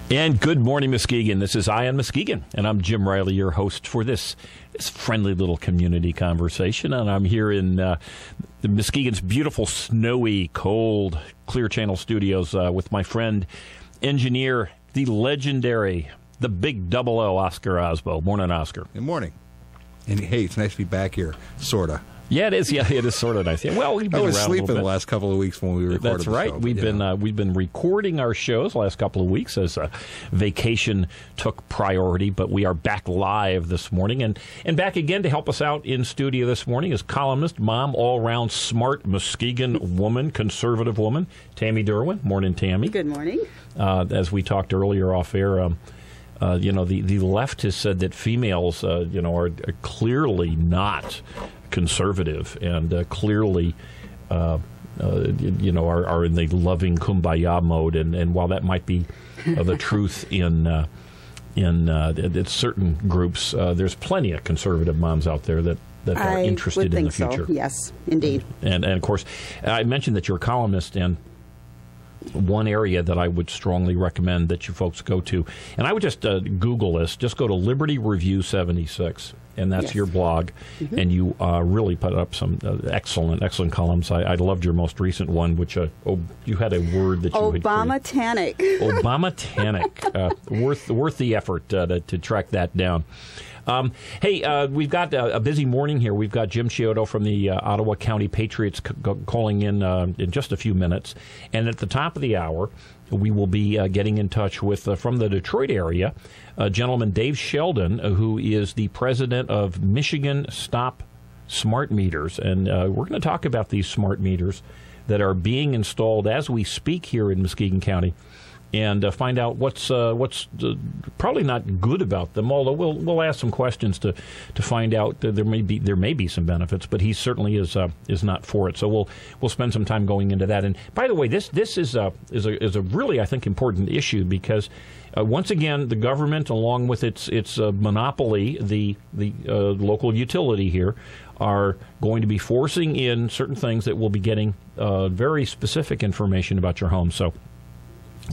And good morning, Muskegon. This is Eye on Muskegon, and I'm Jim Riley, your host for this friendly little community conversation. And I'm here in Muskegon's beautiful, snowy, cold, Clear Channel studios with my friend, engineer, the legendary, the big double O, Oscar Osbo. Morning, Oscar. Good morning. And hey, it's nice to be back here, sort of. Yeah, it is. Yeah, it is sort of nice. Yeah, well, we've been I was around sleeping a little bit. the last couple of weeks when we recorded. That's right. The show, We've been recording our shows the last couple of weeks as vacation took priority, but we are back live this morning and back again to help us out in studio this morning is columnist, mom, all around smart Muskegon woman, conservative woman, Tammy Derwin. Morning, Tammy. Good morning. As we talked earlier off air. The left has said that females, are clearly not conservative and clearly, are in the loving kumbaya mode. And while that might be the truth in certain groups, there's plenty of conservative moms out there that are interested in the future. So. Yes, indeed. And of course, I mentioned that you're a columnist, and one area that I would strongly recommend that you folks go to, and I would just Google this, just go to Liberty Review 76, and that's your blog, and you really put up some excellent columns. I loved your most recent one, which you had a word that you had Obama-tanic. Obama-tanic. Worth the effort to track that down. We've got a busy morning here. We've got Jim Chiodo from the Ottawa County Patriots calling in just a few minutes. And at the top of the hour, we will be getting in touch with, from the Detroit area, gentleman Dave Sheldon, who is the president of Michigan Stop Smart Meters. And we're going to talk about these smart meters that are being installed as we speak here in Muskegon County, and find out what's probably not good about them. Although we'll ask some questions to find out that there may be some benefits, but he certainly is not for it. So we'll spend some time going into that. And by the way, this is a really, I think, important issue because once again the government, along with its monopoly, the local utility here, are going to be forcing in certain things that will be getting very specific information about your home. So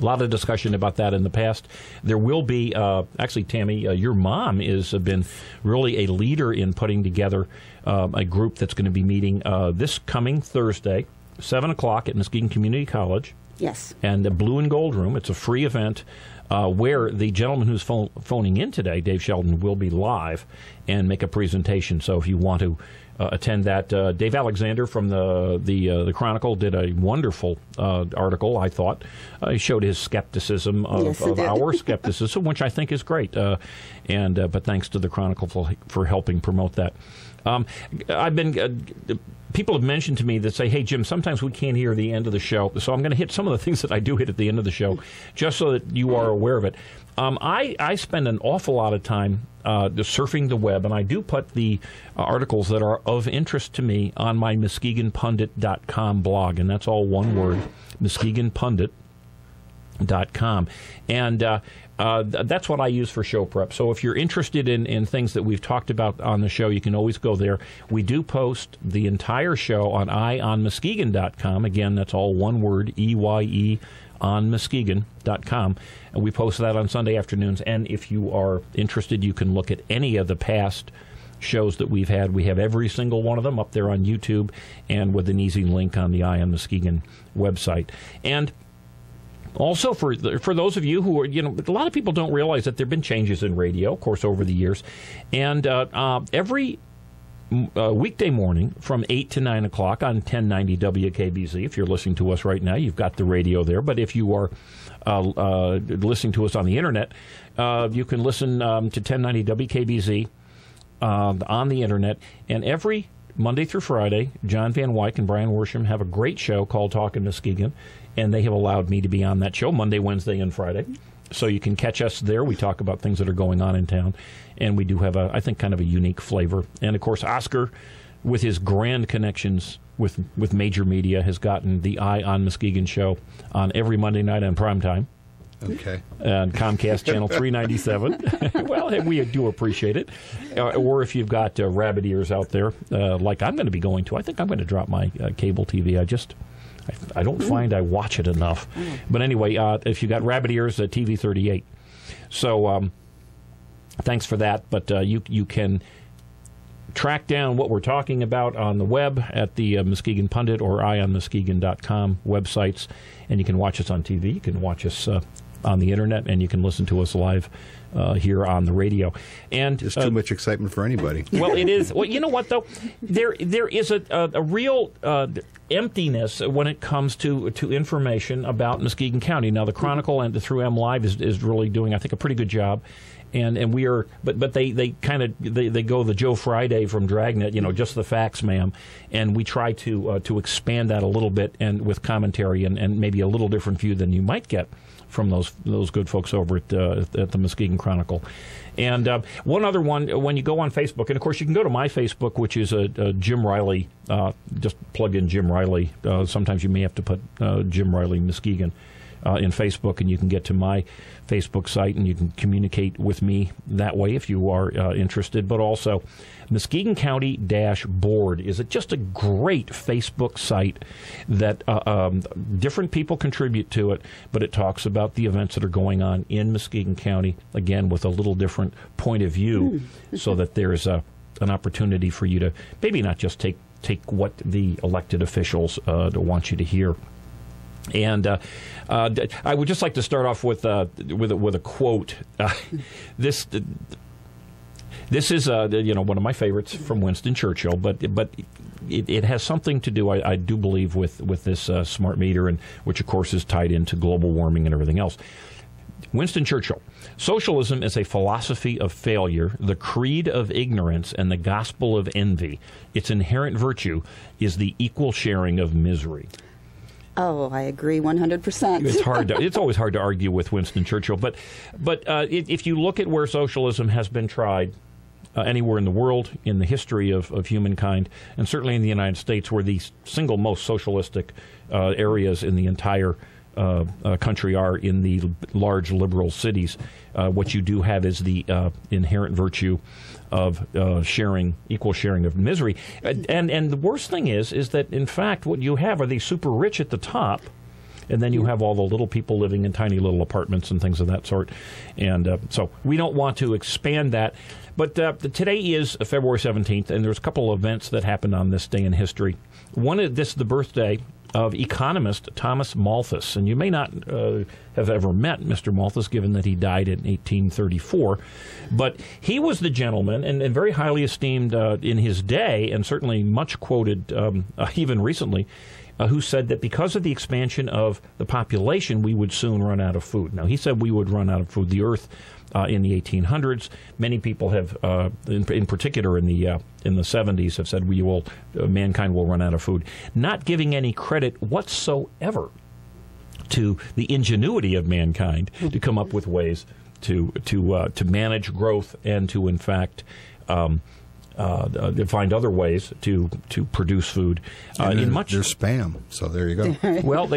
a lot of discussion about that in the past. There will be, actually, Tammy, your mom has been really a leader in putting together a group that's going to be meeting this coming Thursday, 7 o'clock at Muskegon Community College. Yes. And the Blue and Gold Room. It's a free event where the gentleman who's phoning in today, Dave Sheldon, will be live and make a presentation. So if you want to attend that, Dave Alexander from the Chronicle did a wonderful article, I thought. He showed his skepticism of our skepticism, which I think is great. But thanks to the Chronicle for helping promote that. People have mentioned to me that say, hey, Jim, sometimes we can't hear the end of the show, so I'm going to hit some of the things that I do hit at the end of the show, just so that you are aware of it. I spend an awful lot of time surfing the web, and I do put the articles that are of interest to me on my MuskegonPundit.com blog, and that's all one word, MuskegonPundit.com. And that's what I use for show prep. So if you're interested in things that we've talked about on the show, you can always go there. We do post the entire show on eyeonmuskegon.com. Again, that's all one word, EYE, on Muskegon.com. And we post that on Sunday afternoons. And if you are interested, you can look at any of the past shows that we've had. We have every single one of them up there on YouTube and with an easy link on the Eye on Muskegon website. And also, for those of you who are, a lot of people don't realize that there have been changes in radio, of course, over the years. And every weekday morning from 8 to 9 o'clock on 1090 WKBZ, if you're listening to us right now, you've got the radio there. But if you are listening to us on the Internet, you can listen to 1090 WKBZ on the Internet. And every Monday through Friday, John Van Wyck and Brian Worsham have a great show called Talkin' Muskegon, and they have allowed me to be on that show Monday, Wednesday, and Friday. So you can catch us there. We talk about things that are going on in town, and we do have, I think, kind of a unique flavor. And, of course, Oscar, with his grand connections with major media, has gotten the Eye on Muskegon show on every Monday night on primetime. Okay. And Comcast Channel 397. Well, we do appreciate it. Or if you've got rabbit ears out there, like I'm going to be going to, I think I'm going to drop my cable TV. I don't find I watch it enough. But anyway, if you got rabbit ears, TV 38. So thanks for that. But you can track down what we're talking about on the web at the Muskegon Pundit or eyeonmuskegon.com websites, and you can watch us on TV. You can watch us on the internet, and you can listen to us live here on the radio. And it's too much excitement for anybody. Well, it is. Well, you know what, though? There is a real emptiness when it comes to information about Muskegon County. Now, the Chronicle and through M Live is really doing, I think, a pretty good job. And we are, but they kind of they go the Joe Friday from Dragnet, just the facts, ma'am. And we try to expand that a little bit and with commentary and maybe a little different view than you might get from those good folks over at the Muskegon Chronicle. And one other one, when you go on Facebook, and of course you can go to my Facebook, which is Jim Riley. Just plug in Jim Riley. Sometimes you may have to put Jim Riley Muskegon in Facebook, and you can get to my Facebook site, and you can communicate with me that way if you are interested. But also, Muskegon County Board is just a great Facebook site that different people contribute to it, but it talks about the events that are going on in Muskegon County, again, with a little different point of view, so that there's an opportunity for you to maybe not just take what the elected officials want you to hear. And I would just like to start off with a quote. This is one of my favorites from Winston Churchill, but it has something to do, I do believe, with this smart meter, and which of course is tied into global warming and everything else. Winston Churchill: socialism is a philosophy of failure, the creed of ignorance, and the gospel of envy. Its inherent virtue is the equal sharing of misery. Oh, I agree 100%. It's always hard to argue with Winston Churchill, but if you look at where socialism has been tried anywhere in the world, in the history of humankind, and certainly in the United States, where the single most socialistic areas in the entire country are in the large liberal cities, what you do have is the inherent virtue of equal sharing of misery. And the worst thing is that, in fact, what you have are these super rich at the top, and then you have all the little people living in tiny little apartments and things of that sort. And so we don't want to expand that. But today is February 17th, and there's a couple of events that happened on this day in history. One is the birthday of economist Thomas Malthus. And you may not have ever met Mr. Malthus, given that he died in 1834. But he was the gentleman, and very highly esteemed in his day, and certainly much quoted even recently, who said that because of the expansion of the population, we would soon run out of food. Now, he said we would run out of food. The earth in the 1800s, many people have, in particular in the 70s, have said mankind will run out of food, not giving any credit whatsoever to the ingenuity of mankind to come up with ways to manage growth and to, in fact, find other ways to produce food. There's spam, so there you go. Well,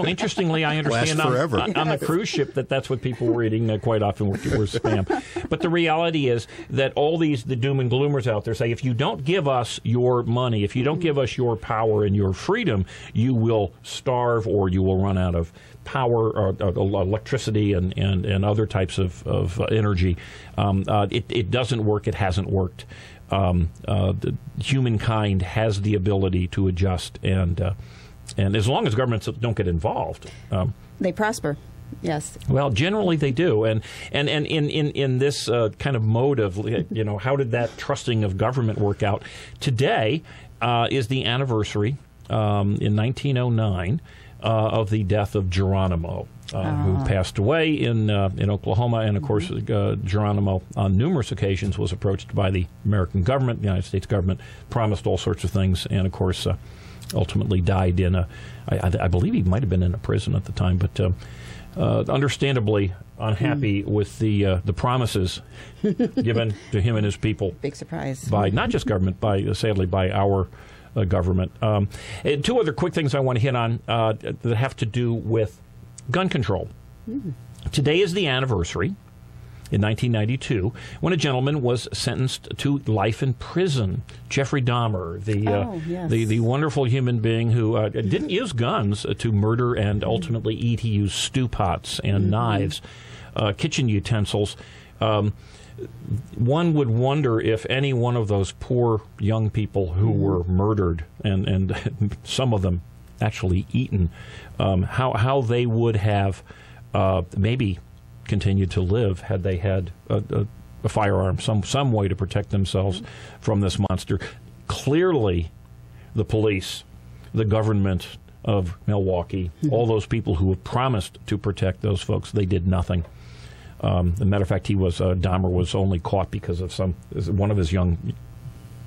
interestingly, I understand on the cruise ship that's what people were eating quite often were spam. But the reality is that all the doom and gloomers out there say, if you don't give us your money, if you don't give us your power and your freedom, you will starve or you will run out of power or electricity and other types of energy. It doesn't work. It hasn't worked. Humankind has the ability to adjust, and as long as governments don't get involved, they prosper. Yes. Well, generally they do, and in this kind of mode of how did that trusting of government work out? Today is the anniversary in 1909 of the death of Geronimo, who passed away in Oklahoma. And, of course, Geronimo, on numerous occasions, was approached by the American government, the United States government, promised all sorts of things, and, of course, ultimately died in I believe he might have been in a prison at the time, but understandably unhappy with the promises given to him and his people. Big surprise. By not just government, sadly, by our government. Two other quick things I want to hit on that have to do with gun control. Today is the anniversary, in 1992 when a gentleman was sentenced to life in prison. Jeffrey Dahmer, the wonderful human being who didn't use guns to murder and ultimately eat. He used stew pots and knives, kitchen utensils. One would wonder if any one of those poor young people who were murdered and some of them actually eaten, how they would have maybe continued to live had they had a firearm, some way to protect themselves from this monster. Clearly, the police, the government of Milwaukee, all those people who have promised to protect those folks, they did nothing. As a matter of fact, Dahmer was only caught because of one of his young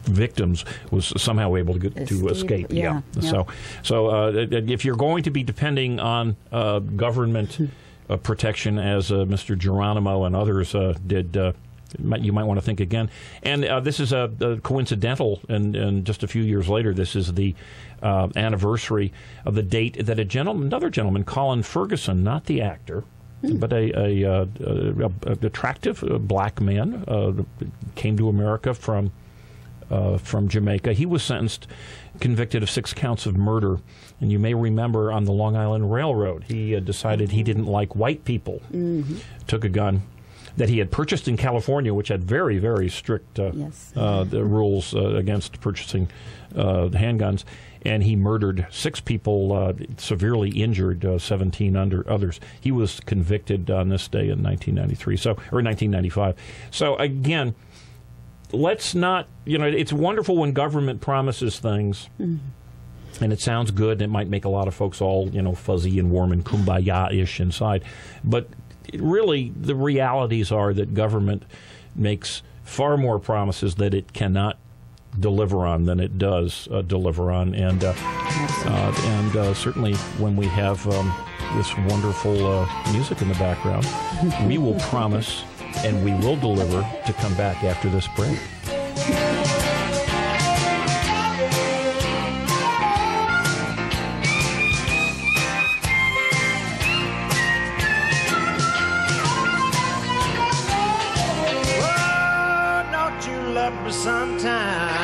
victims was somehow able to escape. Yeah. So if you're going to be depending on government protection, as Mr. Geronimo and others did, you might want to think again. And this is coincidental, and just a few years later, this is the anniversary of the date that another gentleman, Colin Ferguson, not the actor, but a attractive black man, came to America from Jamaica. He was convicted of 6 counts of murder. And you may remember on the Long Island Railroad, he decided he didn't like white people. Took a gun that he had purchased in California, which had very, very strict the rules against purchasing handguns. And he murdered 6 people, severely injured 17 others. He was convicted on this day in 1995. So again, let's not, it's wonderful when government promises things, and it sounds good, and it might make a lot of folks all, fuzzy and warm and kumbaya-ish inside. But really, the realities are that government makes far more promises that it cannot deliver on than it does deliver on. And certainly when we have this wonderful music in the background, we will promise and we will deliver to come back after this break. Oh, don't you love me sometime?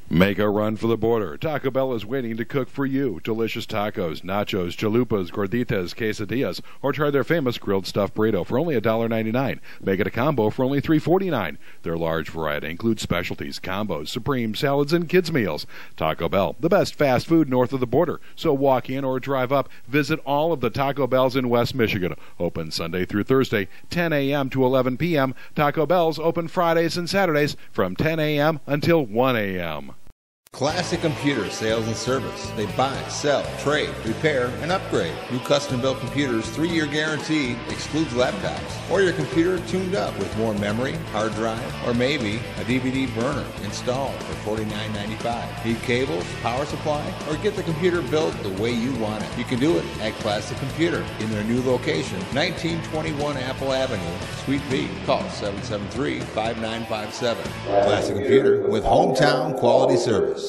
Make a run for the border. Taco Bell is waiting to cook for you. Delicious tacos, nachos, chalupas, gorditas, quesadillas, or try their famous grilled stuffed burrito for only $1.99. Make it a combo for only $3.49. Their large variety includes specialties, combos, supreme, salads, and kids' meals. Taco Bell, the best fast food north of the border. So walk in or drive up. Visit all of the Taco Bells in West Michigan. Open Sunday through Thursday, 10 a.m. to 11 p.m. Taco Bell's open Fridays and Saturdays from 10 a.m. until 1 a.m. Classic Computer Sales and Service. They buy, sell, trade, repair, and upgrade. New custom-built computers, 3-year guarantee, excludes laptops. Or your computer tuned up with more memory, hard drive, or maybe a DVD burner installed for $49.95. Need cables, power supply, or get the computer built the way you want it. You can do it at Classic Computer in their new location, 1921 Apple Avenue, Suite B. Call 773-5957. Classic Computer with hometown quality service.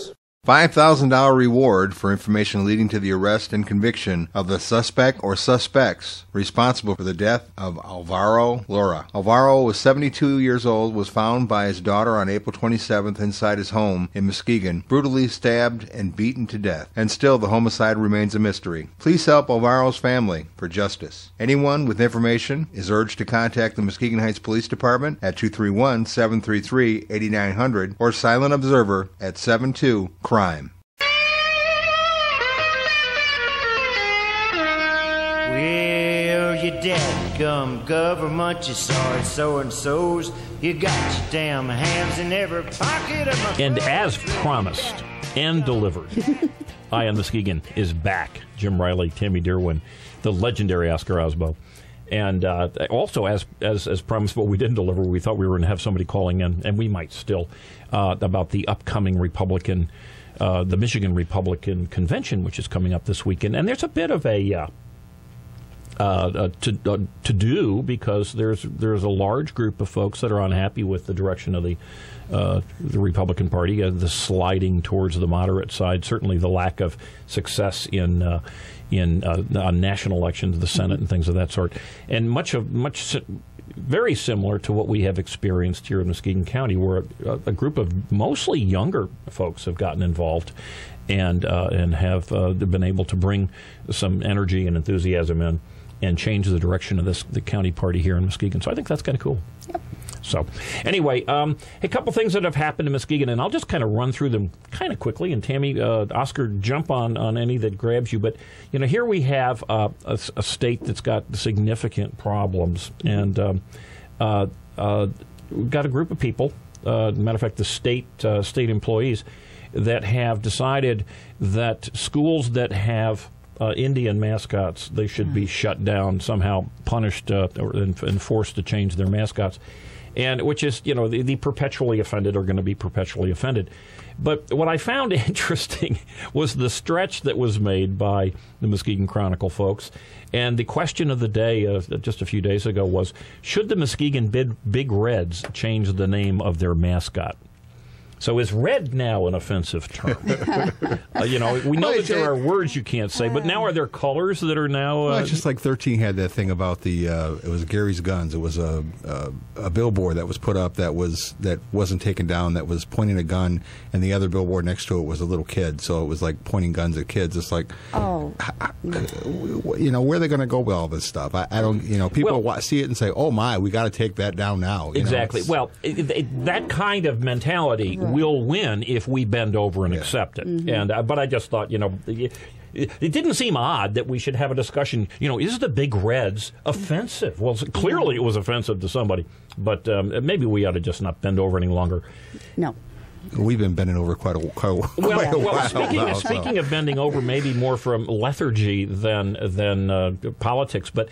$5,000 reward for information leading to the arrest and conviction of the suspect or suspects responsible for the death of Alvaro Lora. Alvaro was 72 years old, was found by his daughter on April 27th inside his home in Muskegon, brutally stabbed and beaten to death. And still the homicide remains a mystery. Please help Alvaro's family for justice. Anyone with information is urged to contact the Muskegon Heights Police Department at 231-733-8900 or Silent Observer at 72-CRIME. Well, you dadgum government, you sorry so-and-sos. You got your damn hands in every pocket of my... And as promised and delivered, Eye on Muskegon is back. Jim Riley, Tammy Derwin, the legendary Oscar Osbo. And also, as promised, what we didn't deliver, we thought we were going to have somebody calling in, and we might still, about the upcoming the Michigan Republican Convention, which is coming up this weekend. And there's a bit of a to do, because there's a large group of folks that are unhappy with the direction of the Republican Party, the sliding towards the moderate side, certainly the lack of success in national elections, the Senate and things of that sort, and very similar to what we have experienced here in Muskegon County, where a group of mostly younger folks have gotten involved and have been able to bring some energy and enthusiasm in and change the direction of the county party here in Muskegon. So I think that's kind of cool. Yep. So anyway, a couple things that have happened in Muskegon, and I'll just kind of run through them kind of quickly. And Tammy, Oscar, jump on any that grabs you. But here we have a state that's got significant problems, and we've got a group of people. Matter of fact, the state employees that have decided that schools that have Indian mascots, they should be shut down, somehow punished and forced to change their mascots. And which is, the perpetually offended are going to be perpetually offended. But what I found interesting was the stretch that was made by the Muskegon Chronicle folks. And the question of the day just a few days ago was, should the Muskegon Big Reds change the name of their mascot? So is red now an offensive term? We know that there are words you can't say, but now are there colors that are now... Well, it's just like 13 had that thing about it was Gary's Guns. It was a billboard that was put up that wasn't taken down, that was pointing a gun, and the other billboard next to it was a little kid. So it was like pointing guns at kids. It's like, where are they going to go with all this stuff? I don't, people see it and say, oh my, we got to take that down now. Exactly. That kind of mentality will win if we bend over and accept it. Mm-hmm. And but I just thought, it didn't seem odd that we should have a discussion. Is the Big Reds offensive? Well, clearly it was offensive to somebody, but maybe we ought to just not bend over any longer. No. We've been bending over quite a while. Well, speaking of bending over, maybe more from lethargy than politics. But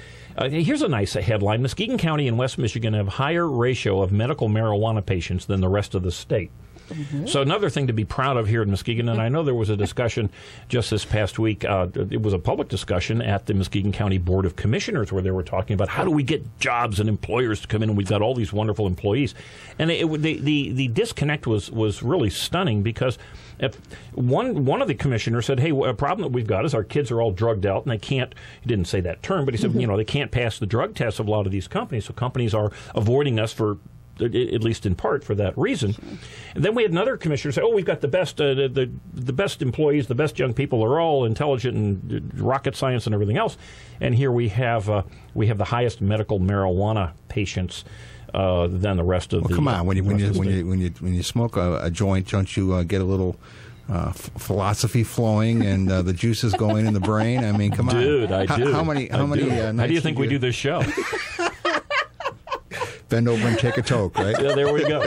here's a nice headline: Muskegon County and West Michigan have higher ratio of medical marijuana patients than the rest of the state. Mm-hmm. So another thing to be proud of here in Muskegon, and I know there was a discussion just this past week, it was a public discussion at the Muskegon County Board of Commissioners where they were talking about how do we get jobs and employers to come in, and we've got all these wonderful employees. And the disconnect was really stunning, because one of the commissioners said, hey, a problem that we've got is our kids are all drugged out, and they can't, he didn't say that term, but he said, they can't pass the drug tests of a lot of these companies, so companies are avoiding us for at least in part for that reason. And then we had another commissioner say, we've got the best best employees, the best young people, are all intelligent and rocket science and everything else. And here we have the highest medical marijuana patients than the rest of the. Come on, when you smoke a joint, don't you get a little philosophy flowing and the juices going in the brain? I mean, come on, dude, I do. How many? How do you think we do this show? Bend over and take a toke, right? Yeah, there we go.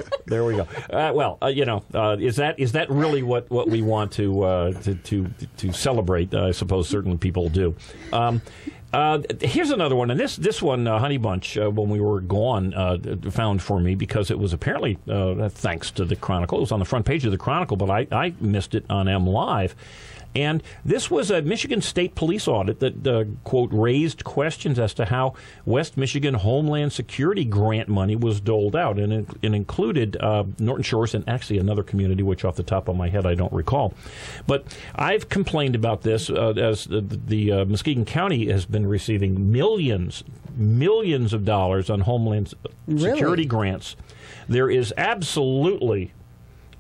Is that really what we want to celebrate? I suppose certainly people do. Here's another one, and this one, Honey Bunch, when we were gone, found for me, because it was apparently thanks to the Chronicle. It was on the front page of the Chronicle, but I missed it on M Live. And this was a Michigan State Police audit that, quote, raised questions as to how West Michigan Homeland Security grant money was doled out. And it included Norton Shores and actually another community, which off the top of my head I don't recall. But I've complained about this as the Muskegon County has been receiving millions of dollars on Homeland Security grants. There is absolutely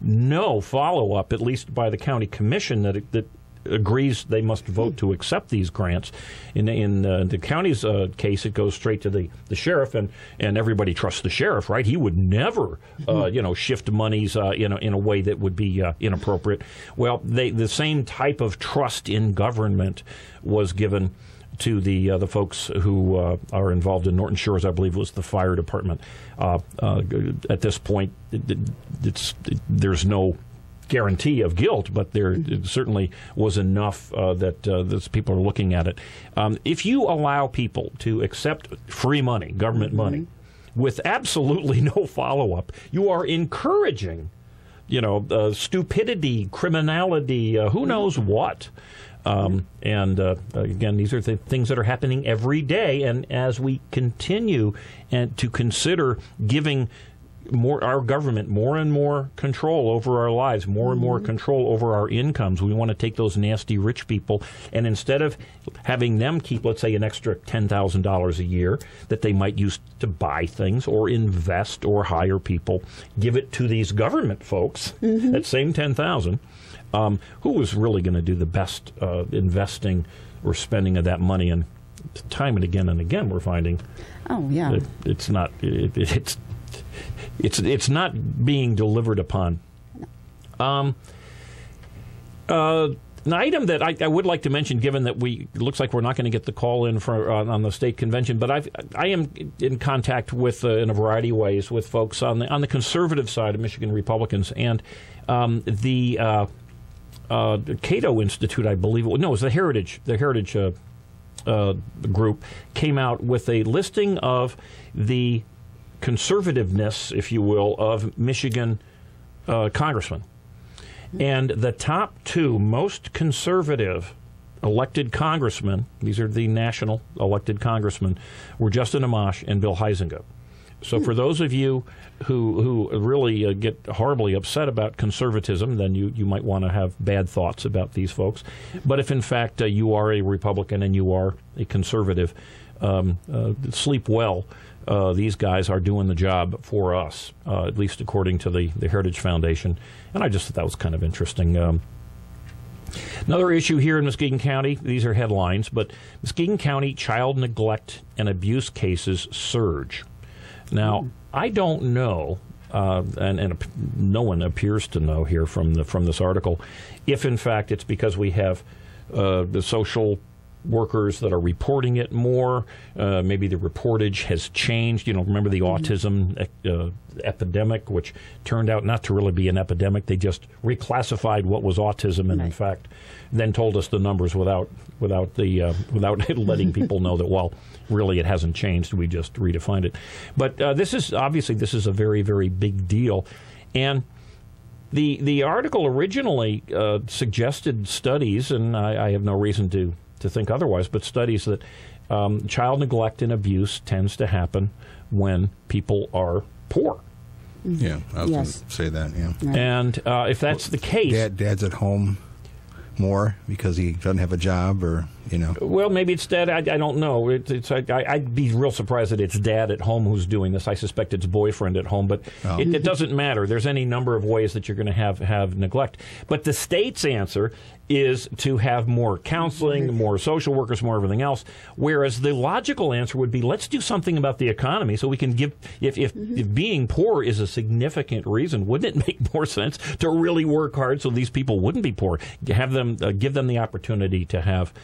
no follow-up, at least by the county commission, that agrees they must vote to accept these grants. In the county's case, it goes straight to the sheriff, and everybody trusts the sheriff, right? He would never, shift monies in a way that would be inappropriate. Well, the same type of trust in government was given to the folks who are involved in Norton Shores. I believe it was the fire department. At this point, there's no guarantee of guilt, but there certainly was enough that those people are looking at it. If you allow people to accept free money, government money, with absolutely no follow-up, you are encouraging stupidity, criminality, who knows what. Again, these are the things that are happening every day. And as we continue to consider giving our government more and more control over our lives, more and more control over our incomes, we want to take those nasty rich people, and instead of having them keep, let's say, an extra $10,000 a year that they might use to buy things or invest or hire people, give it to these government folks, that same $10,000. Who is really going to do the best investing or spending of that money? And time and again, we're finding it's not it's not being delivered upon. An item that I would like to mention, given that it looks like we're not going to get the call in on the state convention, but I am in contact with in a variety of ways with folks on the conservative side of Michigan Republicans, and the Cato Institute, I believe it was the Heritage group came out with a listing of the conservativeness, if you will, of Michigan congressmen. And the top two most conservative elected congressmen, these are the national elected congressmen, were Justin Amash and Bill Huizenga. So for those of you who really get horribly upset about conservatism, then you might want to have bad thoughts about these folks. But if in fact you are a Republican and you are a conservative, sleep well. These guys are doing the job for us, at least according to the Heritage Foundation. And I just thought that was kind of interesting. Another issue here in Muskegon County, these are headlines, but Muskegon County child neglect and abuse cases surge. Now, I don't know, and no one appears to know here from this article, if in fact it's because we have the social workers that are reporting it more. Maybe the reportage has changed. Remember the autism epidemic, which turned out not to really be an epidemic. They just reclassified what was autism, and in fact, then told us the numbers without letting people know that, well, really it hasn't changed. We just redefined it. But this is a very, very big deal, and the article originally suggested studies, and I have no reason to think otherwise, but studies that child neglect and abuse tends to happen when people are poor. Yeah, I was going to say that, yeah. Right. And if that's the case... Dad's at home more because he doesn't have a job, or, Well, maybe it's dad. I don't know. I'd be real surprised that it's dad at home who's doing this. I suspect it's boyfriend at home, but it doesn't matter. There's any number of ways that you're going to have neglect. But the state's answer is to have more counseling, more social workers, more everything else, whereas the logical answer would be, let's do something about the economy so we can give, if being poor is a significant reason, wouldn't it make more sense to really work hard so these people wouldn't be poor, have them, give them the opportunity to have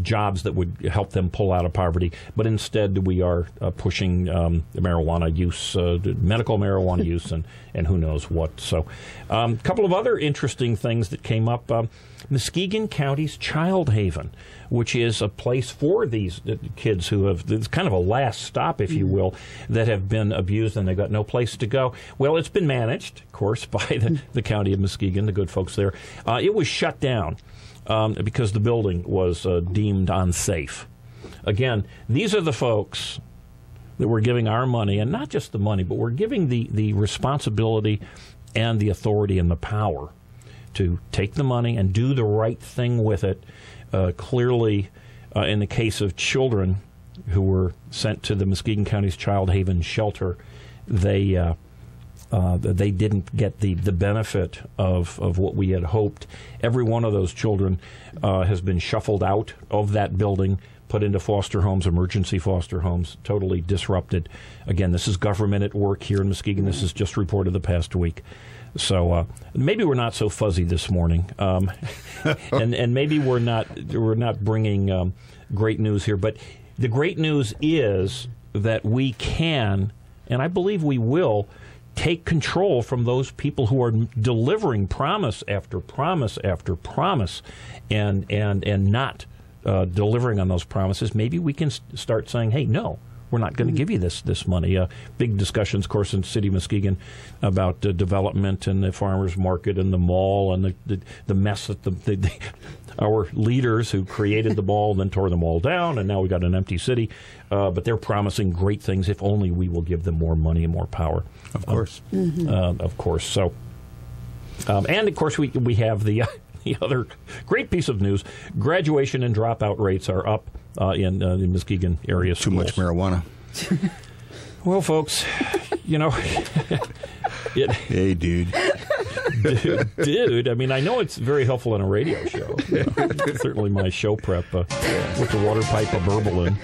jobs that would help them pull out of poverty, but instead we are pushing marijuana use, medical marijuana use, and who knows what. So a couple of other interesting things that came up. Muskegon County's Child Haven, which is a place for these kids who have, it's kind of a last stop, if you will, that have been abused and they've got no place to go. Well, it's been managed, of course, by the county of Muskegon, the good folks there. It was shut down because the building was deemed unsafe. Again, these are the folks that we're giving our money, and not just the money, but we're giving the responsibility and the authority and the power to take the money and do the right thing with it. Clearly, in the case of children who were sent to the Muskegon County's Child Haven shelter, they didn't get the benefit of what we had hoped. Every one of those children has been shuffled out of that building, put into foster homes, emergency foster homes, totally disrupted. Again, this is government at work here in Muskegon. This is just reported the past week. So maybe we're not so fuzzy this morning, and maybe we're not bringing great news here. But the great news is that we can, and I believe we will, take control from those people who are delivering promise after promise after promise, and not delivering on those promises. Maybe we can start saying, "Hey, no, we're not going to give you this money. Big discussions, of course, in the city of Muskegon about development and the farmers market and the mall and the mess that our leaders who created the mall then tore them all down, and now we got an empty city. But they're promising great things if only we will give them more money and more power. Of course. Of course. So, and of course, we have the other great piece of news: graduation and dropout rates are up in the Muskegon area schools. Too much marijuana. Well, folks, Hey, dude. Dude, I mean, I know it's very helpful in a radio show. Certainly my show prep with the water pipe of Berbalin.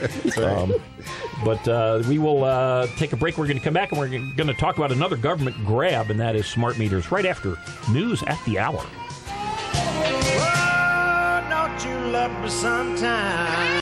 But we will take a break. We're going to come back and we're going to talk about another government grab, and that is smart meters, right after news at the hour.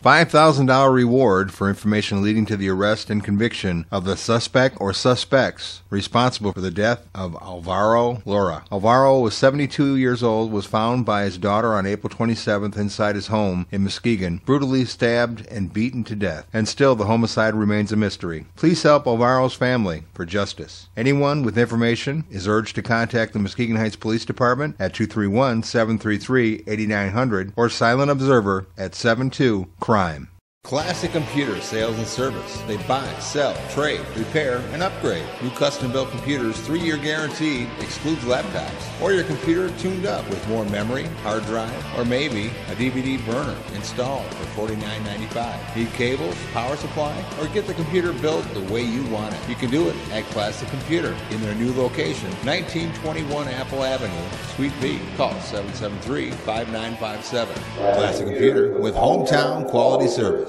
$5,000 reward for information leading to the arrest and conviction of the suspect or suspects responsible for the death of Alvaro Lora. Alvaro was 72 years old, was found by his daughter on April 27th inside his home in Muskegon, brutally stabbed and beaten to death. And still the homicide remains a mystery. Please help Alvaro's family for justice. Anyone with information is urged to contact the Muskegon Heights Police Department at 231-733-8900 or Silent Observer at 72-CRIME. Classic Computer Sales and Service. They buy, sell, trade, repair, and upgrade. New custom-built computers, 3-year guarantee, excludes laptops. Or your computer tuned up with more memory, hard drive, or maybe a DVD burner installed for $49.95. Need cables, power supply, or get the computer built the way you want it? You can do it at Classic Computer in their new location, 1921 Apple Avenue, Suite B. Call 773-5957. Classic Computer with hometown quality service.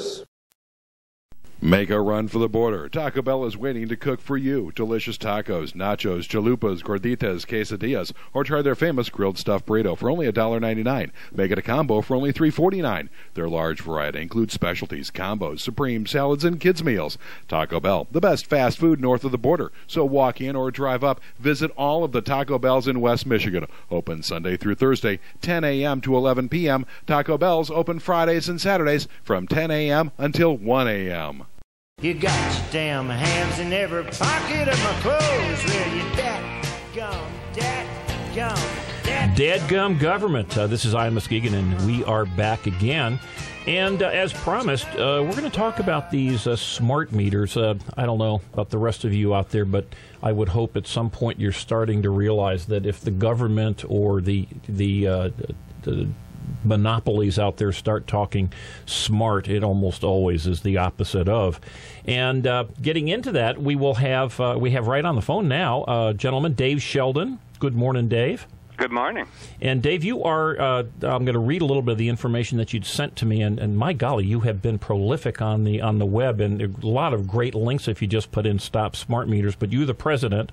Make a run for the border. Taco Bell is waiting to cook for you. Delicious tacos, nachos, chalupas, gorditas, quesadillas, or try their famous grilled stuffed burrito for only $1.99. Make it a combo for only $3.49. Their large variety includes specialties, combos, supreme salads, and kids' meals. Taco Bell, the best fast food north of the border. So walk in or drive up. Visit all of the Taco Bells in West Michigan. Open Sunday through Thursday, 10 a.m. to 11 p.m. Taco Bell's open Fridays and Saturdays from 10 a.m. until 1 a.m. You got your damn hands in every pocket of my clothes. Well, you Dadgum government. This is Ian Muskegon, and we are back again. And as promised, we're going to talk about these smart meters. I don't know about the rest of you out there, but I would hope at some point you're starting to realize that if the government or the monopolies out there start talking smart, it almost always is the opposite of. And getting into that, we have right on the phone now, gentleman, Dave Sheldon. Good morning, Dave. Good morning. And Dave, you are, I'm going to read a little bit of the information that you'd sent to me, and my golly, you have been prolific on the web, and a lot of great links if you just put in Stop Smart Meters. But you're the president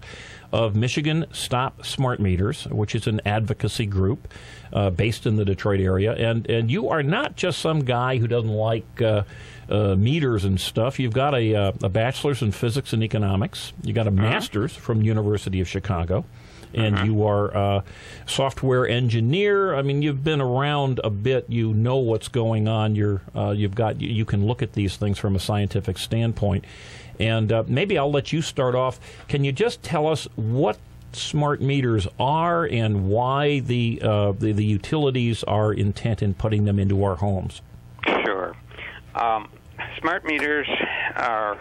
of Michigan Stop Smart Meters, which is an advocacy group based in the Detroit area. And you are not just some guy who doesn't like meters and stuff. You've got a bachelor's in physics and economics. You got a master's from the University of Chicago. And you are a software engineer. I mean, you've been around a bit. You know what's going on. You can look at these things from a scientific standpoint. And maybe I'll let you start off. Can you just tell us what smart meters are and why the utilities are intent in putting them into our homes? Sure. Smart meters are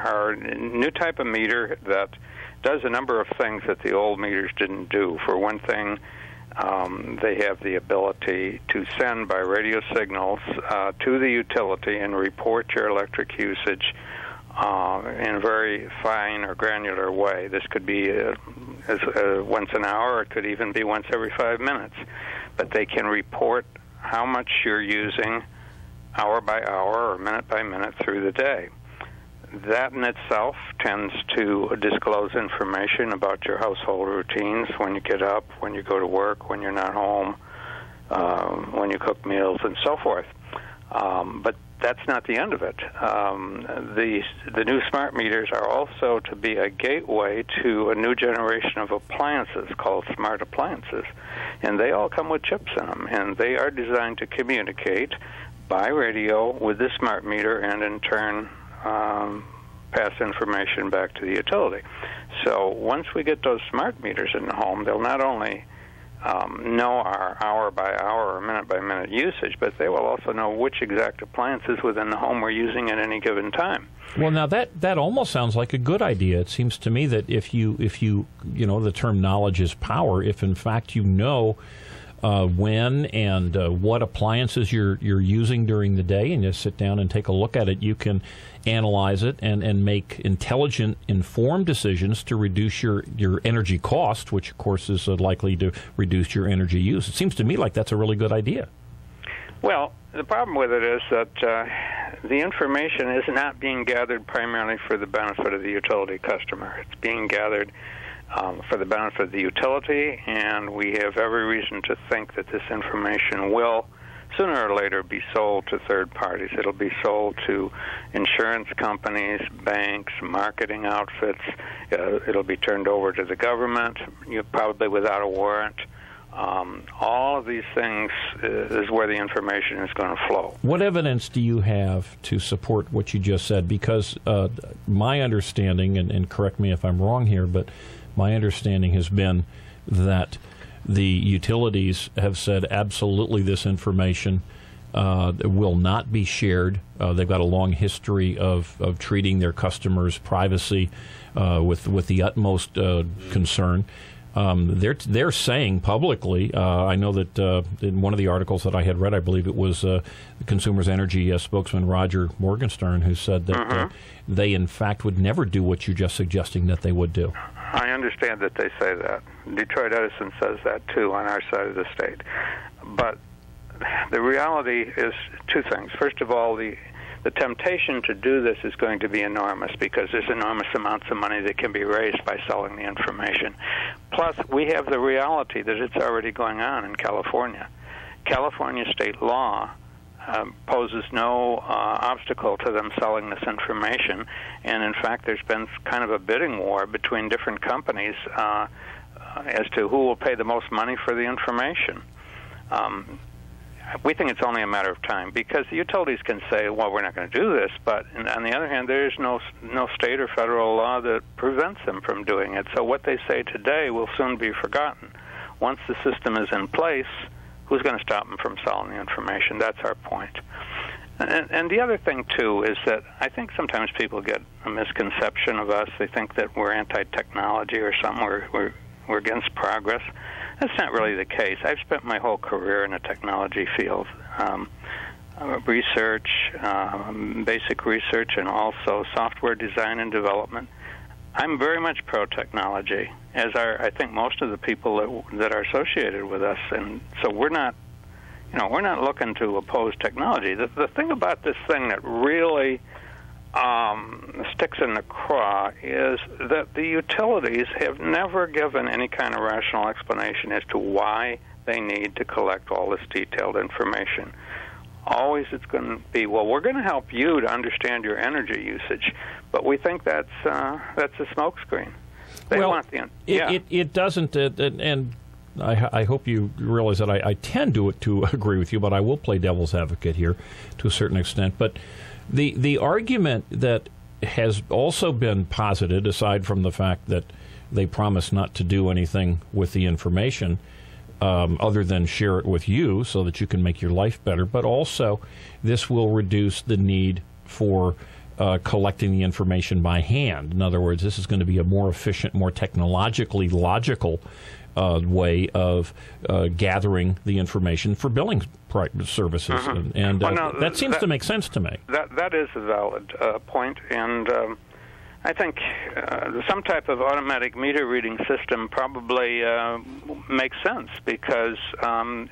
a new type of meter that does a number of things that the old meters didn't do. For one thing, they have the ability to send by radio signals to the utility and report your electric usage in a very fine or granular way. This could be once an hour, or it could even be once every 5 minutes. But they can report how much you're using hour by hour or minute by minute through the day. That in itself tends to disclose information about your household routines, when you get up, when you go to work, when you're not home, when you cook meals, and so forth. But that's not the end of it. The new smart meters are also to be a gateway to a new generation of appliances called smart appliances. And they all come with chips in them, and they are designed to communicate by radio with the smart meter and in turn pass information back to the utility. So once we get those smart meters in the home, they'll not only know our hour-by-hour or minute-by-minute usage, but they will also know which exact appliances within the home we're using at any given time. Well, now that almost sounds like a good idea. It seems to me that if you the term knowledge is power. If in fact you know when and what appliances you're using during the day, and you sit down and take a look at it, you can analyze it and make intelligent, informed decisions to reduce your energy cost, which of course is likely to reduce your energy use. It seems to me like that's a really good idea. Well, the problem with it is that the information is not being gathered primarily for the benefit of the utility customer. It's being gathered for the benefit of the utility, and we have every reason to think that this information will sooner or later be sold to third parties. It'll be sold to insurance companies, banks, marketing outfits. It'll be turned over to the government, probably without a warrant. All of these things is where the information is going to flow. What evidence do you have to support what you just said? Because my understanding, and correct me if I'm wrong here, but my understanding has been that the utilities have said absolutely this information will not be shared. They've got a long history of treating their customers' privacy with the utmost concern. They're saying publicly, I know that in one of the articles that I had read, I believe it was the Consumers Energy spokesman Roger Morgenstern, who said that they in fact would never do what you're just suggesting that they would do. I understand that they say that. Detroit Edison says that too on our side of the state. But the reality is two things. First of all, the temptation to do this is going to be enormous because there's enormous amounts of money that can be raised by selling the information. Plus, we have the reality that it's already going on in California. California state law poses no obstacle to them selling this information, and in fact there's been kind of a bidding war between different companies as to who will pay the most money for the information. We think it's only a matter of time because the utilities can say, well, we're not going to do this, but on the other hand, there's no state or federal law that prevents them from doing it. So what they say today will soon be forgotten. Once the system is in place, who's going to stop them from selling the information? That's our point. And the other thing, too, is that I think sometimes people get a misconception of us. They think that we're anti-technology or something. We're against progress. That's not really the case. I've spent my whole career in the technology field, research, basic research, and also software design and development. I'm very much pro-technology, as are, I think, most of the people that are associated with us. And so we're not looking to oppose technology. The thing about this thing that really sticks in the craw is that the utilities have never given any kind of rational explanation as to why they need to collect all this detailed information. Always it's going to be, well, we're going to help you to understand your energy usage, but we think that's a smokescreen. They want the it doesn't, and I hope you realize that I tend to agree with you, but I will play devil's advocate here to a certain extent. But the argument that has also been posited, aside from the fact that they promise not to do anything with the information other than share it with you so that you can make your life better, but also this will reduce the need for collecting the information by hand. In other words, this is going to be a more efficient, more technologically logical way of gathering the information for billing services. And that seems to make sense to me. That is a valid point, and I think some type of automatic meter reading system probably makes sense because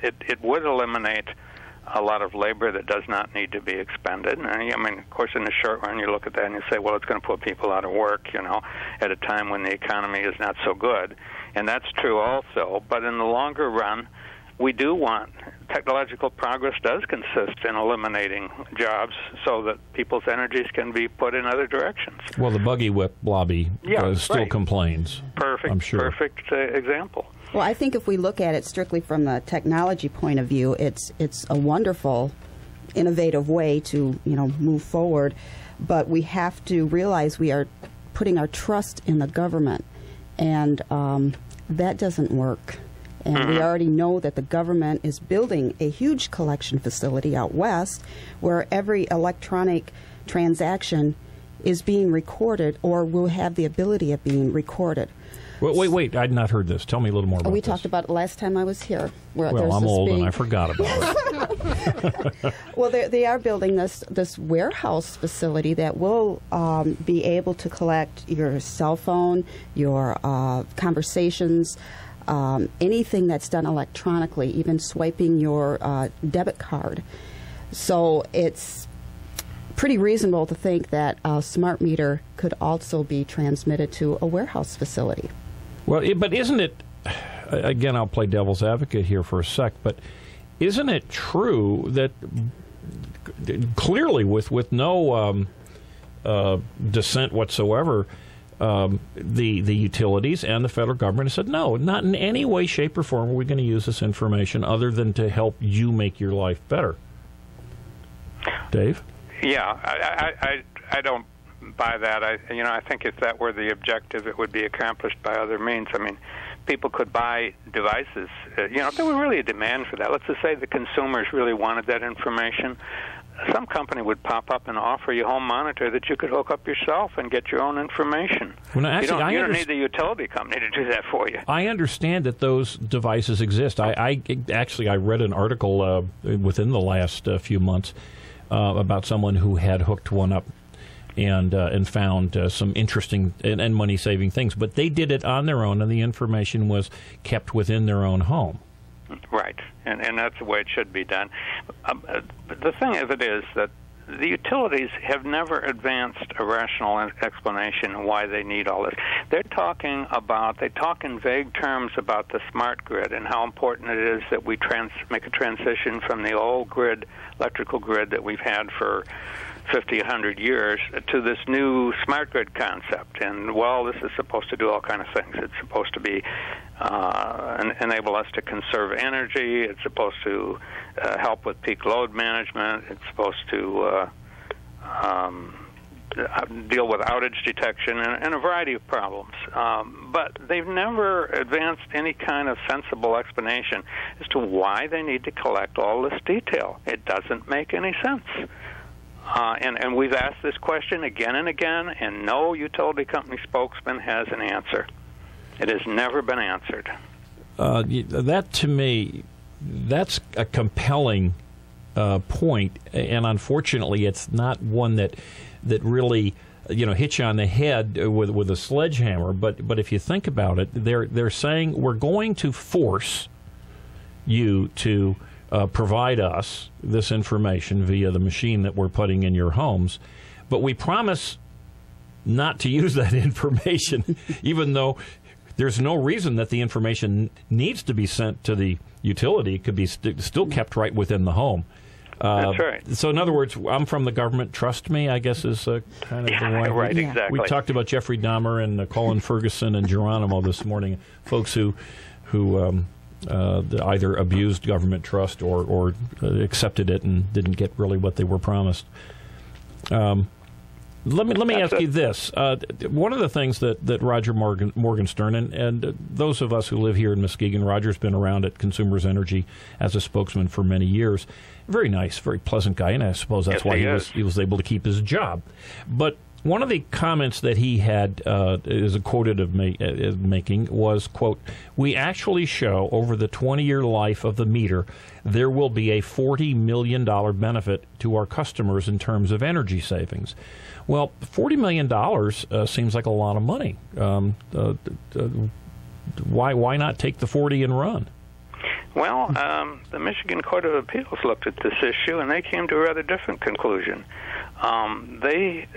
it would eliminate a lot of labor that does not need to be expended. And I mean, of course, in the short run, you look at that and you say, well, it's going to put people out of work, at a time when the economy is not so good. And that's true also. But in the longer run, we do want technological progress does consist in eliminating jobs so that people's energies can be put in other directions. Well, the buggy whip lobby still complains. Perfect. I'm sure. Perfect example. Well, I think if we look at it strictly from the technology point of view, it's a wonderful, innovative way to move forward. But we have to realize we are putting our trust in the government, and that doesn't work. And we already know that the government is building a huge collection facility out west where every electronic transaction is being recorded or will have the ability of being recorded. Well, wait, I'd not heard this. Tell me a little more about We this. talked about it last time I was here. Well, I'm old and I forgot about it. Well, they are building this warehouse facility that will be able to collect your cell phone, your conversations, anything that's done electronically, even swiping your debit card. So it's pretty reasonable to think that a smart meter could also be transmitted to a warehouse facility. Well, but isn't it, again, I'll play devil's advocate here for a sec, but isn't it true that clearly with no dissent whatsoever, the utilities and the federal government have said, no, not in any way, shape, or form are we going to use this information other than to help you make your life better? Dave? Yeah, I don't buy that. I think if that were the objective, it would be accomplished by other means. I mean, people could buy devices. If there were really a demand for that, let's just say the consumers really wanted that information, some company would pop up and offer you a home monitor that you could hook up yourself and get your own information. Well, now, actually, you don't need the utility company to do that for you. I understand that those devices exist. I read an article within the last few months about someone who had hooked one up and found some interesting and money-saving things. But they did it on their own, and the information was kept within their own home. Right, and that's the way it should be done. But the thing of it is that the utilities have never advanced a rational explanation why they need all this. They talk in vague terms about the smart grid and how important it is that we make a transition from the old grid, electrical grid that we've had for 50, 100 years to this new smart grid concept. And, this is supposed to do all kinds of things. It's supposed to be enable us to conserve energy. It's supposed to help with peak load management. It's supposed to deal with outage detection and a variety of problems. But they've never advanced any kind of sensible explanation as to why they need to collect all this detail. It doesn't make any sense. And we've asked this question again and again, and no utility company spokesman has an answer. It has never been answered. That, to me, that's a compelling point, and unfortunately, it's not one that really hits you on the head with a sledgehammer. But if you think about it, they're saying we're going to force you to provide us this information via the machine that we're putting in your homes, but we promise not to use that information, even though there's no reason that the information needs to be sent to the utility. It could be still kept right within the home. That's right. So, in other words, I'm from the government. Trust me, I guess is kind of the way. Right, exactly. We talked about Jeffrey Dahmer and Colin Ferguson and Geronimo this morning, folks who either abused government trust or accepted it and didn't get really what they were promised. Let me ask you this. One of the things that Roger Morgenstern, and those of us who live here in Muskegon, Roger's been around at Consumers Energy as a spokesman for many years. Very nice, very pleasant guy, and I suppose that's why he was able to keep his job. But one of the comments that he had, is quoted of making, was, quote, "We actually show over the 20-year life of the meter there will be a $40 million benefit to our customers in terms of energy savings." Well, $40 million seems like a lot of money. Why not take the 40 and run? Well, the Michigan Court of Appeals looked at this issue, and they came to a rather different conclusion. They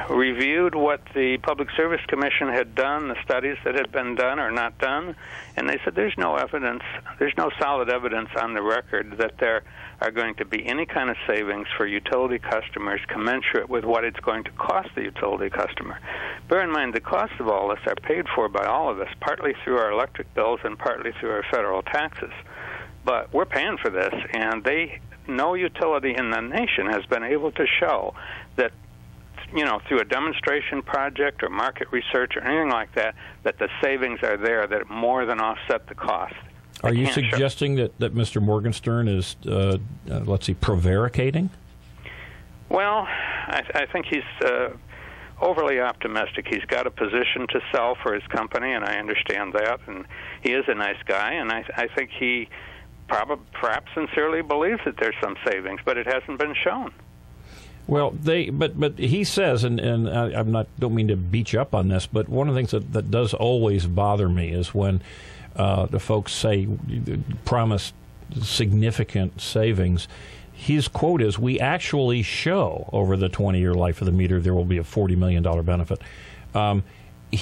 reviewed what the Public Service Commission had done, the studies that had been done or not done, and they said there's no evidence, there's no solid evidence on the record that there are going to be any kind of savings for utility customers commensurate with what it's going to cost the utility customer. Bear in mind, the costs of all this are paid for by all of us, partly through our electric bills and partly through our federal taxes. But we're paying for this, and no utility in the nation has been able to show that through a demonstration project or market research or anything like that, that the savings are there that more than offset the cost. Are you suggesting that Mr. Morgenstern is, prevaricating? Well, I think he's overly optimistic. He's got a position to sell for his company, and I understand that, and he is a nice guy, and I think he perhaps sincerely believes that there's some savings, but it hasn't been shown. Well, but he says, and don't mean to beat you up on this, but one of the things that does always bother me is when the folks promise significant savings. His quote is, "We actually show over the 20-year life of the meter there will be a $40 million benefit."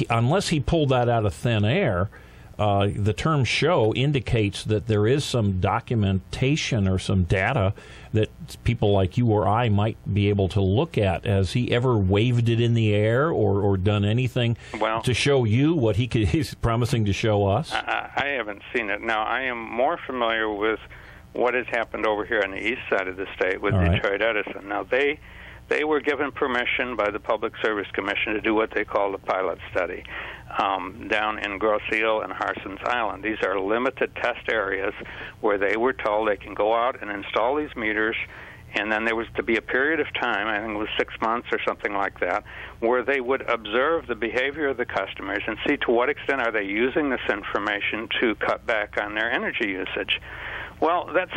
Unless he pulled that out of thin air, the term show indicates that there is some documentation or some data that people like you or I might be able to look at. Has he ever waved it in the air or done anything to show you what he's promising to show us? I haven't seen it. Now, I am more familiar with what has happened over here on the east side of the state with Detroit Edison. Now, they were given permission by the Public Service Commission to do what they call the pilot study down in Grosse Ile and Harson's Island. These are limited test areas where they were told they can go out and install these meters, and then there was to be a period of time, I think it was 6 months or something like that, where they would observe the behavior of the customers and see to what extent are they using this information to cut back on their energy usage. Well, that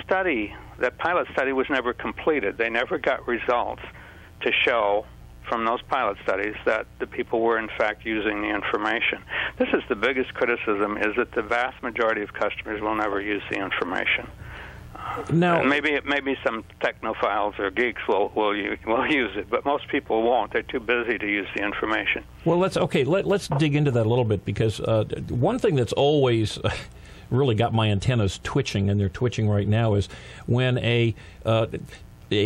pilot study was never completed. They never got results to show from those pilot studies that the people were in fact using the information. This is the biggest criticism, is that the vast majority of customers will never use the information. Now, maybe some technophiles or geeks will use it, but most people won't. They're too busy to use the information. Well, let's dig into that a little bit, because one thing that's always really got my antennas twitching, and they're twitching right now, is when a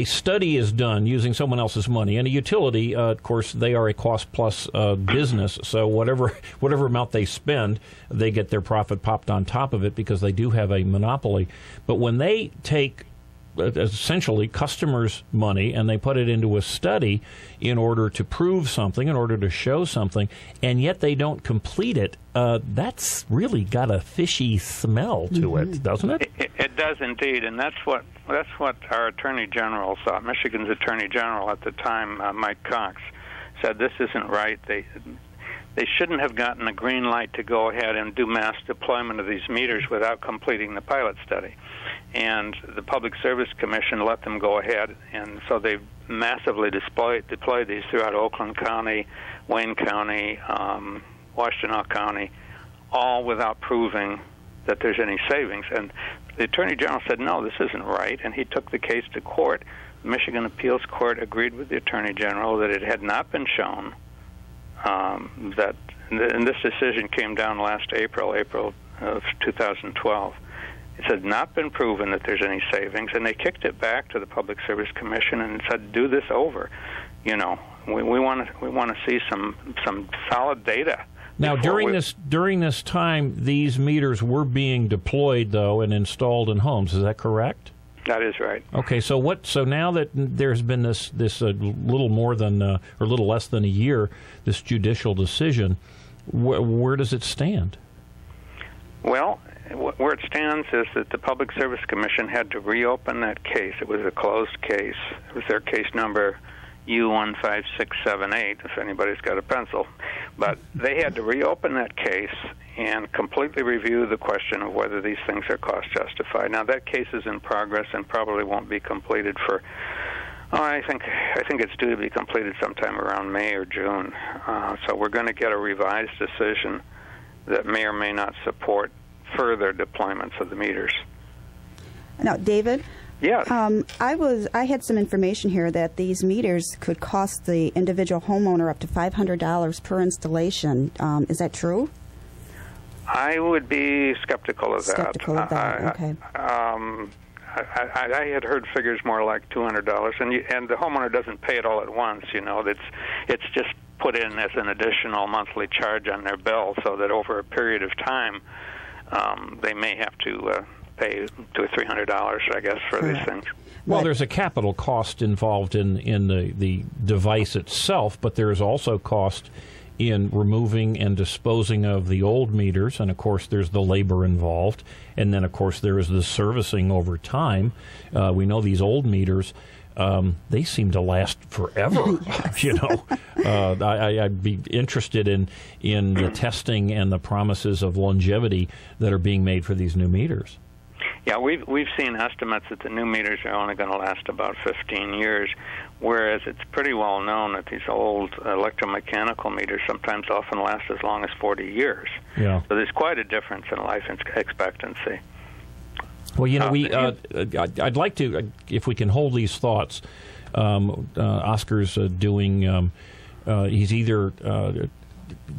study is done using someone else's money. And a utility, of course, they are a cost-plus business, so whatever amount they spend, they get their profit popped on top of it because they do have a monopoly. But when they take essentially customers' money and they put it into a study in order to prove something, in order to show something, and yet they don't complete it, that's really got a fishy smell to it, doesn't it? It does indeed, and that's what our Attorney General thought. Michigan's Attorney General at the time, Mike Cox, said this isn't right. They shouldn't have gotten a green light to go ahead and do mass deployment of these meters without completing the pilot study. And the Public Service Commission let them go ahead, and so they've massively deployed these throughout Oakland County, Wayne County, Washtenaw County, all without proving that there's any savings. And the Attorney General said, no, this isn't right, and he took the case to court. The Michigan Appeals Court agreed with the Attorney General that it had not been shown and this decision came down last April of 2012. It had not been proven that there's any savings, and they kicked it back to the Public Service Commission and said, do this over. We want to see some solid data. Now, during this time, these meters were being deployed, though, and installed in homes. Is that correct? That is right. Okay, so now that there's been this little more than or a little less than a year, this judicial decision, where does it stand? Well, where it stands is that the Public Service Commission had to reopen that case. It was a closed case. It was their case number U15678, if anybody's got a pencil. But they had to reopen that case and completely review the question of whether these things are cost justified. Now, that case is in progress and probably won't be completed for, I think it's due to be completed sometime around May or June. So we're going to get a revised decision that may or may not support further deployments of the meters. Now, David? Yes. I had some information here that these meters could cost the individual homeowner up to $500 per installation. Is that true? I would be skeptical of that. Skeptical of that, okay. I had heard figures more like $200, and the homeowner doesn't pay it all at once. It's just put in as an additional monthly charge on their bill, so that over a period of time, they may have to pay $200 or $300, I guess, for these things. Well, there's a capital cost involved in the device itself, but there is also cost in removing and disposing of the old meters, and of course there's the labor involved, and then of course there is the servicing over time. We know these old meters, they seem to last forever. You know, I'd be interested in the testing and the promises of longevity that are being made for these new meters. Yeah, we've seen estimates that the new meters are only going to last about 15 years, whereas it's pretty well known that these old electromechanical meters sometimes often last as long as 40 years. Yeah. So there's quite a difference in life expectancy. Well, you know, I'd like to, if we can hold these thoughts. Oscar's doing. He's either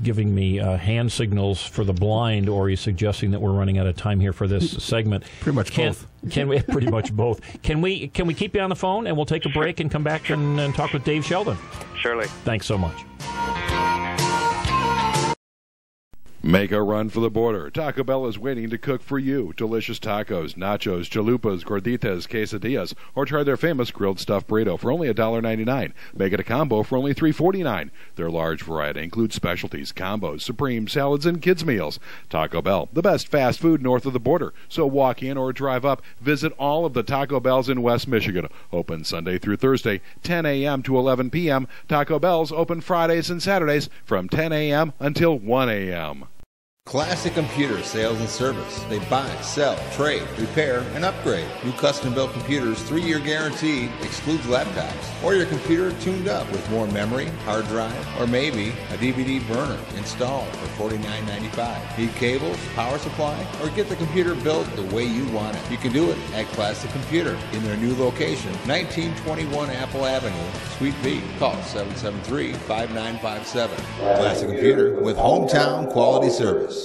giving me hand signals for the blind, or he's suggesting that we're running out of time here for this segment. Pretty much both. Can we? Pretty much both. Can we keep you on the phone, and we'll take a break and come back and talk with Dave Sheldon? Surely. Thanks so much. Make a run for the border. Taco Bell is waiting to cook for you. Delicious tacos, nachos, chalupas, gorditas, quesadillas, or try their famous grilled stuffed burrito for only $1.99. Make it a combo for only $3.49. Their large variety includes specialties, combos, supreme, salads, and kids' meals. Taco Bell, the best fast food north of the border. So walk in or drive up. Visit all of the Taco Bells in West Michigan. Open Sunday through Thursday, 10 a.m. to 11 p.m. Taco Bell's open Fridays and Saturdays from 10 a.m. until 1 a.m. Classic Computer Sales and Service. They buy, sell, trade, repair, and upgrade. New custom-built computers, 3-year guarantee, excludes laptops. Or your computer tuned up with more memory, hard drive, or maybe a DVD burner installed for $49.95. Need cables, power supply, or get the computer built the way you want it? You can do it at Classic Computer in their new location, 1921 Apple Avenue, Suite B. Call 773-5957. Classic Computer with hometown quality service.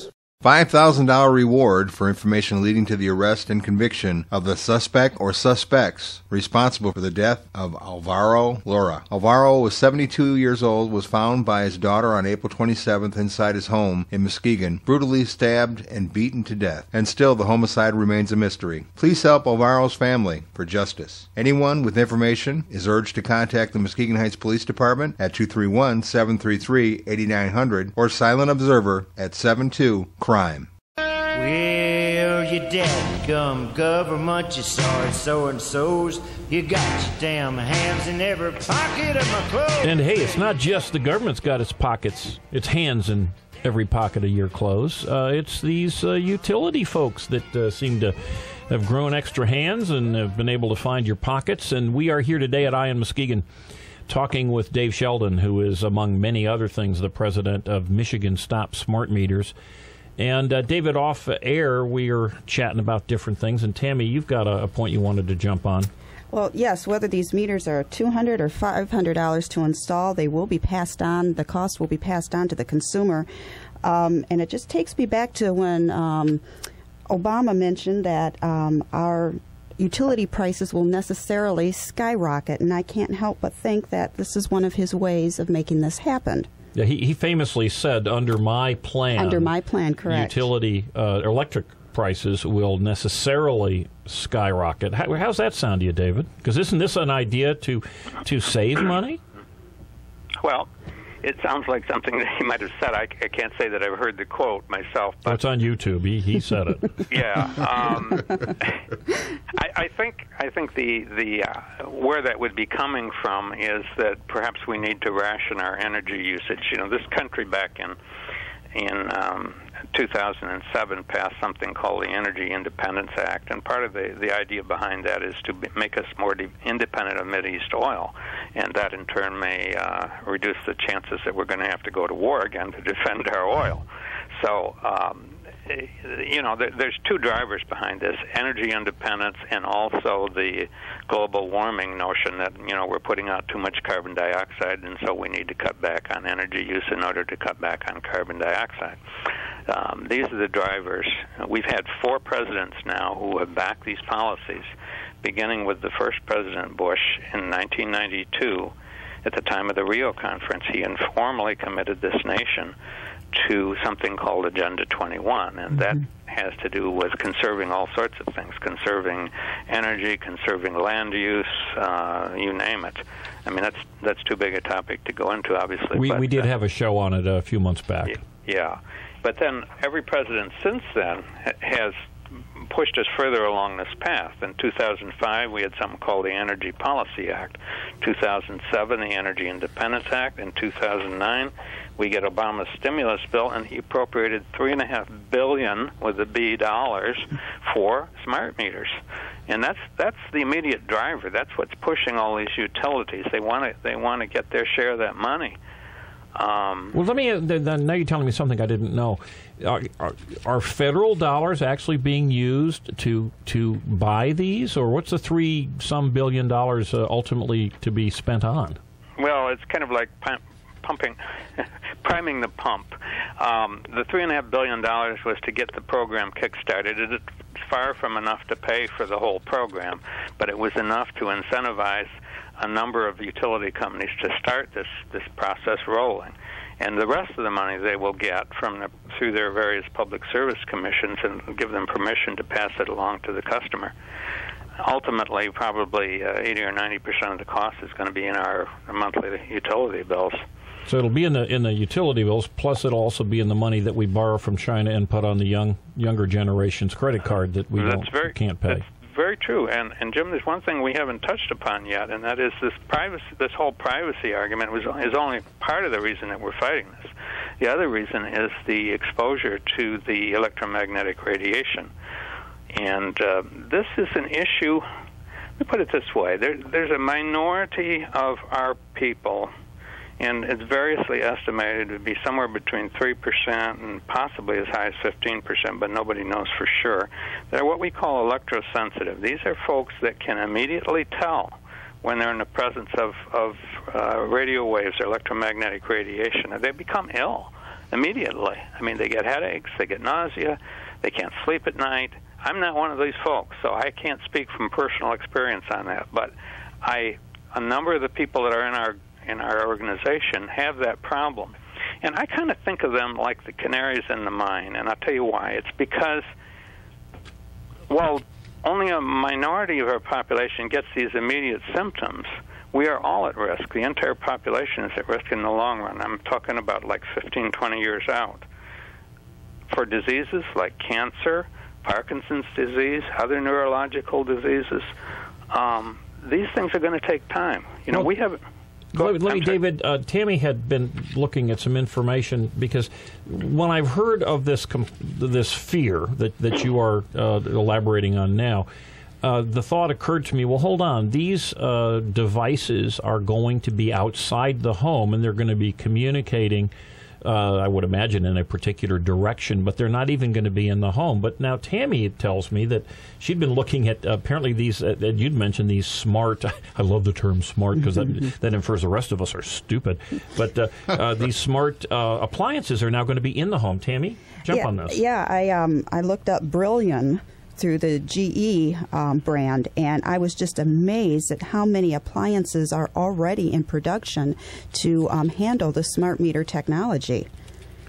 $5,000 reward for information leading to the arrest and conviction of the suspect or suspects responsible for the death of Alvaro Lora. Alvaro was 72 years old, was found by his daughter on April 27th inside his home in Muskegon, brutally stabbed and beaten to death. And still the homicide remains a mystery. Please help Alvaro's family for justice. Anyone with information is urged to contact the Muskegon Heights Police Department at 231-733-8900 or Silent Observer at 72-CRIME. Well, you dadgum government, you sorry so-and-sos. You got your damn hands in every pocket of my clothes. And hey, it's not just the government's got its pockets, its hands in every pocket of your clothes. It's these utility folks that seem to have grown extra hands and have been able to find your pockets. And we are here today at Eye on Muskegon talking with Dave Sheldon, who is, among many other things, the president of Michigan Stop Smart Meters. And David, off air, we are chatting about different things. And Tammy, you've got a point you wanted to jump on. Well, yes, whether these meters are $200 or $500 to install, they will be passed on. The cost will be passed on to the consumer. And it just takes me back to when Obama mentioned that our utility prices will necessarily skyrocket. And I can't help but think that this is one of his ways of making this happen. Yeah, he famously said, under my plan. Under my plan, correct. Utility electric prices will necessarily skyrocket. How's that sound to you, David? Because isn't this an idea to save money? Well, it sounds like something that he might have said. I can't say that I've heard the quote myself. But it's on YouTube. He said it. Yeah. I think the where that would be coming from is that perhaps we need to ration our energy usage. You know, this country back in 2007 passed something called the Energy Independence Act, and part of the idea behind that is to make us more independent of Mideast oil, and that in turn may reduce the chances that we're going to have to go to war again to defend our oil. So, you know, there's two drivers behind this: energy independence and also the global warming notion that, you know, we're putting out too much carbon dioxide, and so we need to cut back on energy use in order to cut back on carbon dioxide. These are the drivers. We've had 4 presidents now who have backed these policies, beginning with the first President Bush in 1992. At the time of the Rio Conference, he informally committed this nation to something called Agenda 21, and that has to do with conserving all sorts of things, conserving energy, conserving land use, you name it. I mean, that's too big a topic to go into, obviously. We did have a show on it a few months back. Yeah. But then every president since then has pushed us further along this path. In 2005, we had something called the Energy Policy Act. 2007, the Energy Independence Act. In 2009, we get Obama's stimulus bill, and he appropriated $3.5 billion with a B dollars for smart meters. And that's the immediate driver. That's what's pushing all these utilities. They want to get their share of that money. Well, let me. Now you're telling me something I didn't know. Are federal dollars actually being used to buy these, or what's the $3-some billion ultimately to be spent on? Well, it's kind of like priming the pump. The $3.5 billion was to get the program kick-started. It's far from enough to pay for the whole program, but it was enough to incentivize a number of utility companies to start this process rolling. And the rest of the money they will get through their various public service commissions and give them permission to pass it along to the customer. Ultimately, probably 80 or 90% of the cost is going to be in our monthly utility bills. So it'll be in the utility bills, plus it'll also be in the money that we borrow from China and put on the younger generation's credit card that we can't pay. That's very true. And Jim, there's one thing we haven't touched upon yet, and that is this whole privacy argument is only part of the reason that we're fighting this. The other reason is the exposure to the electromagnetic radiation. And this is an issue, let me put it this way, there's a minority of our people, and it's variously estimated to be somewhere between 3% and possibly as high as 15%, but nobody knows for sure. They're what we call electrosensitive. These are folks that can immediately tell when they're in the presence of radio waves or electromagnetic radiation. They become ill immediately. I mean, they get headaches, they get nausea, they can't sleep at night. I'm not one of these folks, so I can't speak from personal experience on that, but a number of the people that are in our organization have that problem. And I kind of think of them like the canaries in the mine, and I'll tell you why. It's because, while only a minority of our population gets these immediate symptoms, we are all at risk. The entire population is at risk in the long run. I'm talking about like 15, 20 years out. For diseases like cancer, Parkinson's disease, other neurological diseases, these things are going to take time. You know, we have... Let me, David, Tammy had been looking at some information, because when I've heard of this fear that you are elaborating on now, the thought occurred to me, well, hold on, these devices are going to be outside the home, and they're going to be communicating, I would imagine, in a particular direction, but they're not even going to be in the home. But now Tammy tells me that she'd been looking at apparently these, you'd mentioned these smart, I love the term smart because that infers the rest of us are stupid, but these smart appliances are now going to be in the home. Tammy, jump on this. Yeah, I looked up Brillion through the GE brand, and I was just amazed at how many appliances are already in production to handle the smart meter technology.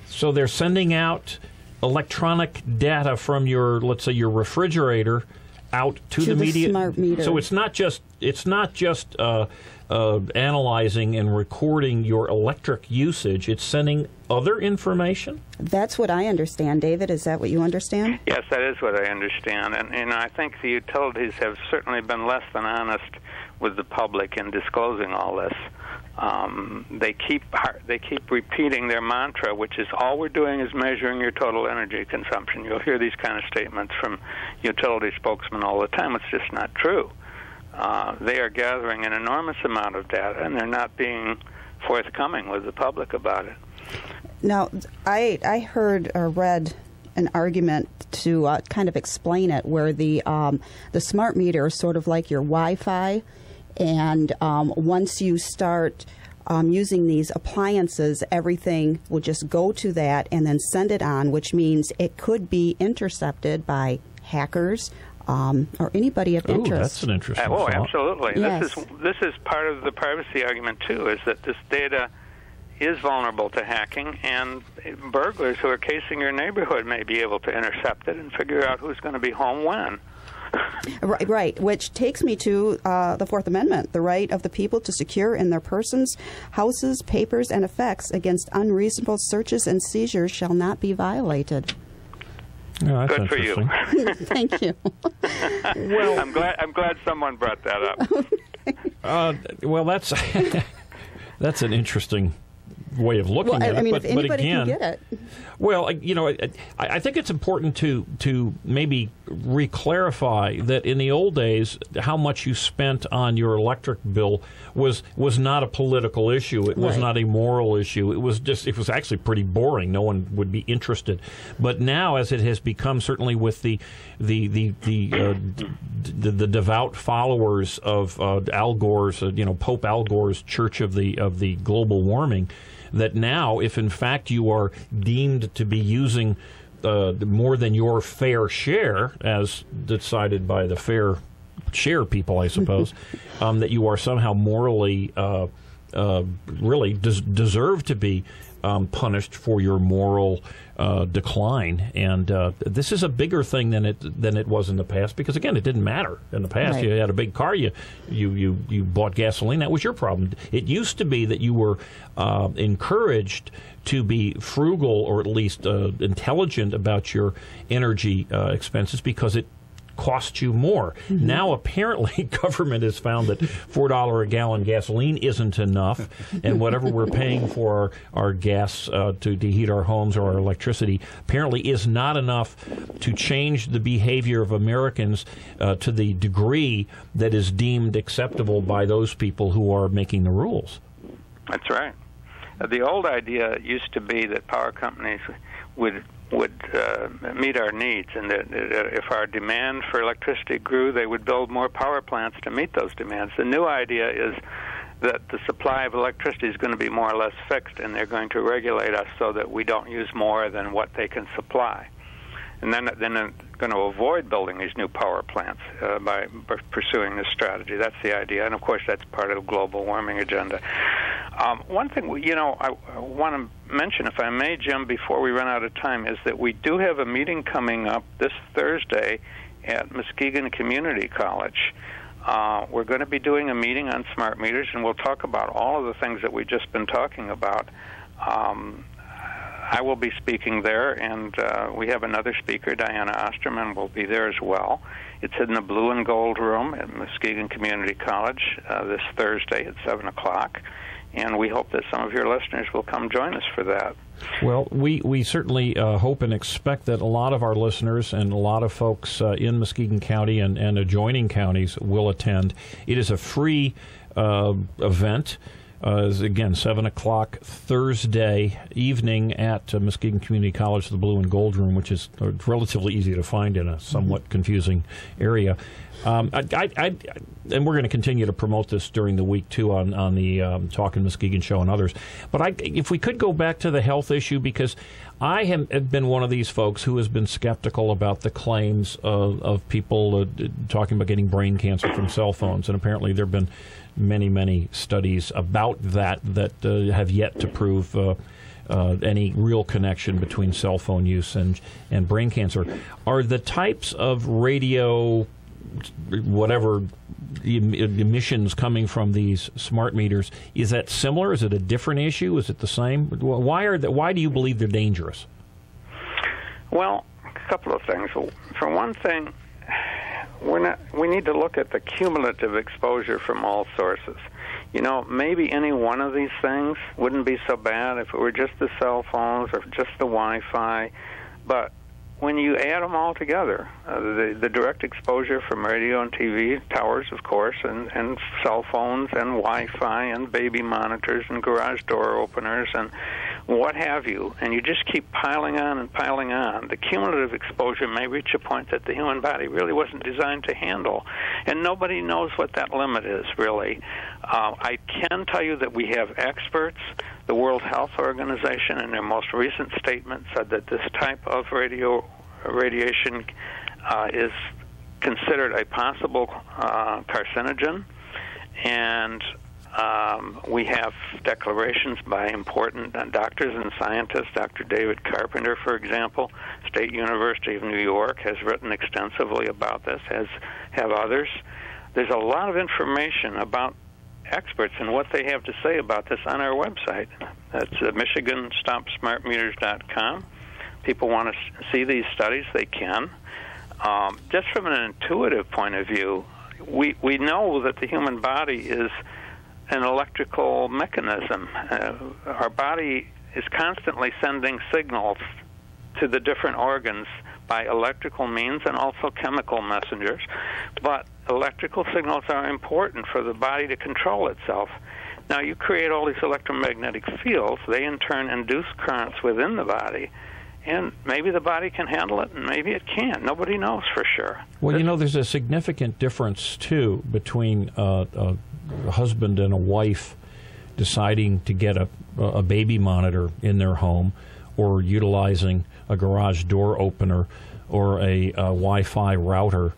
So they're sending out electronic data from your, let's say, your refrigerator out to the smart meter. So it's not just analyzing and recording your electric usage. It's sending other information? That's what I understand. David, is that what you understand? Yes, that is what I understand. And I think the utilities have certainly been less than honest with the public in disclosing all this. They keep repeating their mantra, which is all we're doing is measuring your total energy consumption. You'll hear these kind of statements from utility spokesmen all the time. It's just not true. They are gathering an enormous amount of data, and they're not being forthcoming with the public about it. Now, I heard or read an argument to kind of explain it, where the smart meter is sort of like your Wi-Fi, and once you start using these appliances, everything will just go to that and then send it on, which means it could be intercepted by hackers or anybody of interest. That's an interesting thought. Absolutely. Yes. This is part of the privacy argument too, is that this data is vulnerable to hacking, and burglars who are casing your neighborhood may be able to intercept it and figure out who's going to be home when. Right, which takes me to the Fourth Amendment, the right of the people to secure in their persons, houses, papers, and effects against unreasonable searches and seizures shall not be violated. Oh, that's good for you. Thank you. Well, I'm glad someone brought that up. Well, that's that's an interesting way of looking at it. I mean, but if anybody again, can get it. Well, I think it's important to maybe re-clarify that in the old days, how much you spent on your electric bill was not a political issue. It was not a moral issue. It was actually pretty boring. No one would be interested. But now, as it has become, certainly with the devout followers of Al Gore's, Pope Al Gore's Church of the Global Warming, that now, if in fact you are deemed to be using more than your fair share, as decided by the fair share people, I suppose, that you are somehow morally really deserve to be punished for your moral decline. And this is a bigger thing than it was in the past, because again, it didn't matter in the past. Right. You had a big car, you bought gasoline. That was your problem. It used to be that you were encouraged to be frugal, or at least intelligent about your energy expenses, because it cost you more. Mm-hmm. Now, apparently, government has found that $4 a gallon gasoline isn't enough, and whatever we're paying for our gas to heat our homes or our electricity apparently is not enough to change the behavior of Americans to the degree that is deemed acceptable by those people who are making the rules. That's right. The old idea used to be that power companies would meet our needs, and that if our demand for electricity grew, they would build more power plants to meet those demands. The new idea is that the supply of electricity is going to be more or less fixed, and they're going to regulate us so that we don't use more than what they can supply. And then they're going to avoid building these new power plants by pursuing this strategy. That's the idea, and of course that's part of the global warming agenda. One thing I want to mention, if I may, Jim, before we run out of time, is that we do have a meeting coming up this Thursday at Muskegon Community College. We're going to be doing a meeting on smart meters, and we'll talk about all of the things that we've just been talking about. I will be speaking there, and we have another speaker, Diana Osterman, will be there as well. It's in the Blue and Gold Room at Muskegon Community College this Thursday at 7 o'clock, and we hope that some of your listeners will come join us for that. Well, we certainly hope and expect that a lot of our listeners and a lot of folks in Muskegon County and adjoining counties will attend. It is a free event. Again, 7 o'clock Thursday evening at Muskegon Community College, the Blue and Gold Room, which is relatively easy to find in a somewhat confusing area. And we're going to continue to promote this during the week, too, on the Talkin' Muskegon show and others. But if we could go back to the health issue, because I have been one of these folks who has been skeptical about the claims of people talking about getting brain cancer from cell phones, and apparently there have been many studies about that have yet to prove any real connection between cell phone use and brain cancer. Are the types of radio, whatever emissions coming from these smart meters, is that similar? Is it a different issue? Is it the same? Why do you believe they're dangerous? Well, a couple of things. For one thing, we need to look at the cumulative exposure from all sources. Maybe any one of these things wouldn't be so bad if it were just the cell phones or just the Wi-Fi, but when you add them all together, the direct exposure from radio and TV, towers, of course, and cell phones and Wi-Fi and baby monitors and garage door openers and what have you, and you just keep piling on and piling on, the cumulative exposure may reach a point that the human body really wasn't designed to handle, and nobody knows what that limit is, really. I can tell you that we have experts. The World Health Organization, in their most recent statement, said that this type of radiation is considered a possible carcinogen, and We have declarations by important doctors and scientists. Dr. David Carpenter, for example, State University of New York, has written extensively about this, as have others. There's a lot of information about experts and what they have to say about this on our website. That's MichiganStopSmartMeters.com. People want to see these studies, they can. Just from an intuitive point of view, we know that the human body is an electrical mechanism. Our body is constantly sending signals to the different organs by electrical means and also chemical messengers. But electrical signals are important for the body to control itself. Now, you create all these electromagnetic fields. They, in turn, induce currents within the body. And maybe the body can handle it, and maybe it can't. Nobody knows for sure. Well, there's a significant difference, too, between a husband and a wife deciding to get a baby monitor in their home, or utilizing a garage door opener or a Wi-Fi router,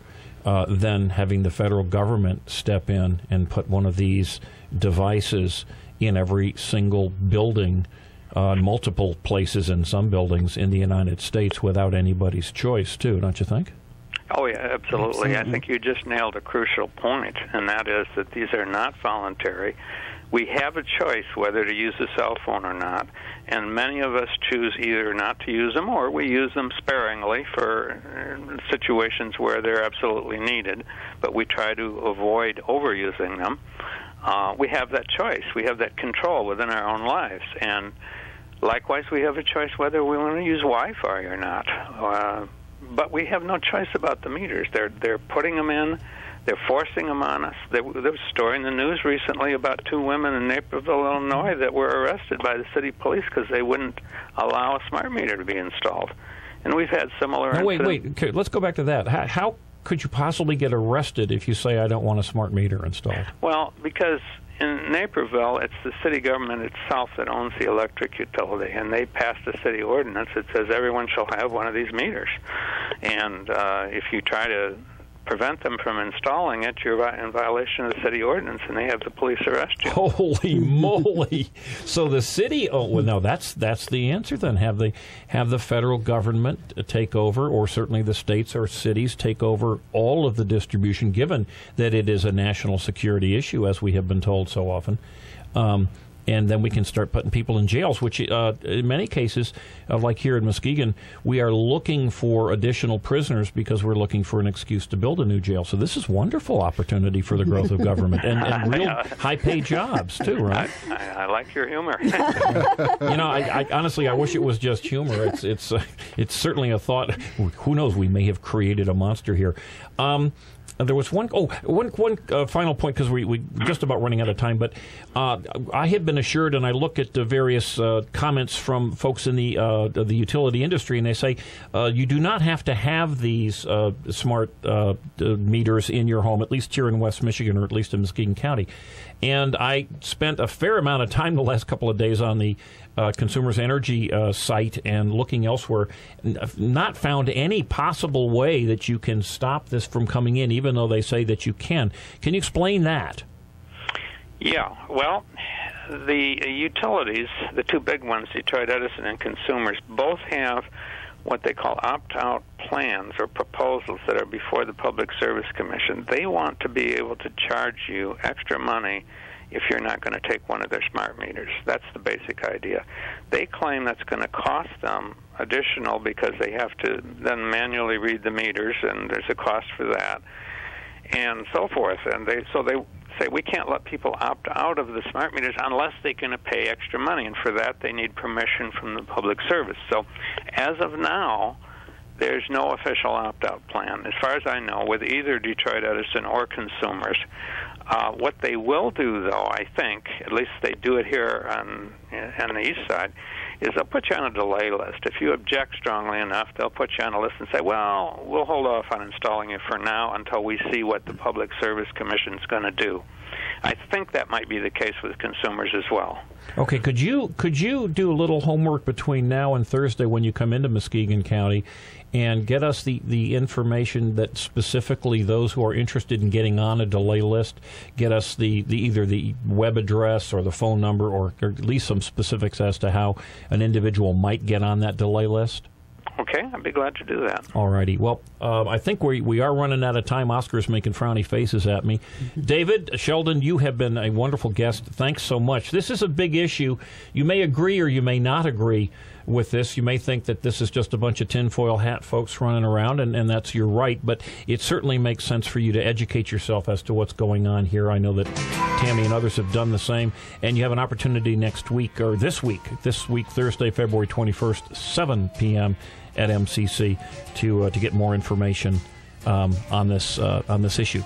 than having the federal government step in and put one of these devices in every single building, multiple places in some buildings in the United States without anybody's choice, too, don't you think? Oh, yeah, absolutely. I think you just nailed a crucial point, and that is that these are not voluntary. We have a choice whether to use a cell phone or not, and many of us choose either not to use them, or we use them sparingly for situations where they're absolutely needed, but we try to avoid overusing them. We have that choice. We have that control within our own lives, and likewise, we have a choice whether we want to use Wi-Fi or not. But we have no choice about the meters. They're putting them in. They're forcing them on us. There was a story in the news recently about 2 women in Naperville, Illinois, that were arrested by the city police because they wouldn't allow a smart meter to be installed. And we've had similar incidents. Wait. Okay, let's go back to that. How could you possibly get arrested if you say, I don't want a smart meter installed? Well, because in Naperville, it's the city government itself that owns the electric utility, and they passed a city ordinance that says everyone shall have one of these meters. And if you try to prevent them from installing it, you're in violation of the city ordinance, and they have the police arrest you. Holy moly! So the city? Oh, well, no, that's the answer. Then have the federal government take over, or certainly the states or cities take over all of the distribution, given that it is a national security issue, as we have been told so often. And then we can start putting people in jails, which in many cases, like here in Muskegon, we are looking for additional prisoners because we're looking for an excuse to build a new jail. So this is a wonderful opportunity for the growth of government and real high-paid jobs, too, right? I like your humor. I honestly, I wish it was just humor. It's certainly a thought. Who knows? We may have created a monster here. There was one final point, because we just about running out of time, but I have been assured, and I look at the various comments from folks in the utility industry, and they say you do not have to have these smart meters in your home, at least here in West Michigan, or at least in Muskegon County. And I spent a fair amount of time the last couple of days on the Consumers Energy site and looking elsewhere, not found any possible way that you can stop this from coming in, even though they say that you can. Can you explain that? Yeah, well, the utilities, the 2 big ones, Detroit Edison and Consumers, both have what they call opt-out plans or proposals that are before the Public Service Commission. They want to be able to charge you extra money if you're not going to take one of their smart meters. That's the basic idea. They claim that's going to cost them additional because they have to then manually read the meters, and there's a cost for that, and so forth. And they say we can't let people opt out of the smart meters unless they're going to pay extra money, and for that they need permission from the Public Service. So as of now, there's no official opt-out plan, as far as I know, with either Detroit Edison or Consumers. What they will do, though, I think, at least they do it here on the east side, is they'll put you on a delay list. If you object strongly enough, they'll put you on a list and say, well, we'll hold off on installing it for now until we see what the Public Service Commission is going to do. I think that might be the case with consumers as well. Okay, could you do a little homework between now and Thursday when you come into Muskegon County and get us the information that specifically those who are interested in getting on a delay list, get us the either the web address or the phone number or at least some specifics as to how an individual might get on that delay list? Okay, I'd be glad to do that. All righty. Well, I think we are running out of time. Oscar's making frowny faces at me. David, Sheldon, you have been a wonderful guest. Thanks so much. This is a big issue. You may agree or you may not agree with this. You may think that this is just a bunch of tinfoil hat folks running around, and that's your right, but it certainly makes sense for you to educate yourself as to what's going on here. I know that Tammy and others have done the same, and you have an opportunity next week, or this week, Thursday, February 21st, 7 p.m., at MCC to get more information on this issue.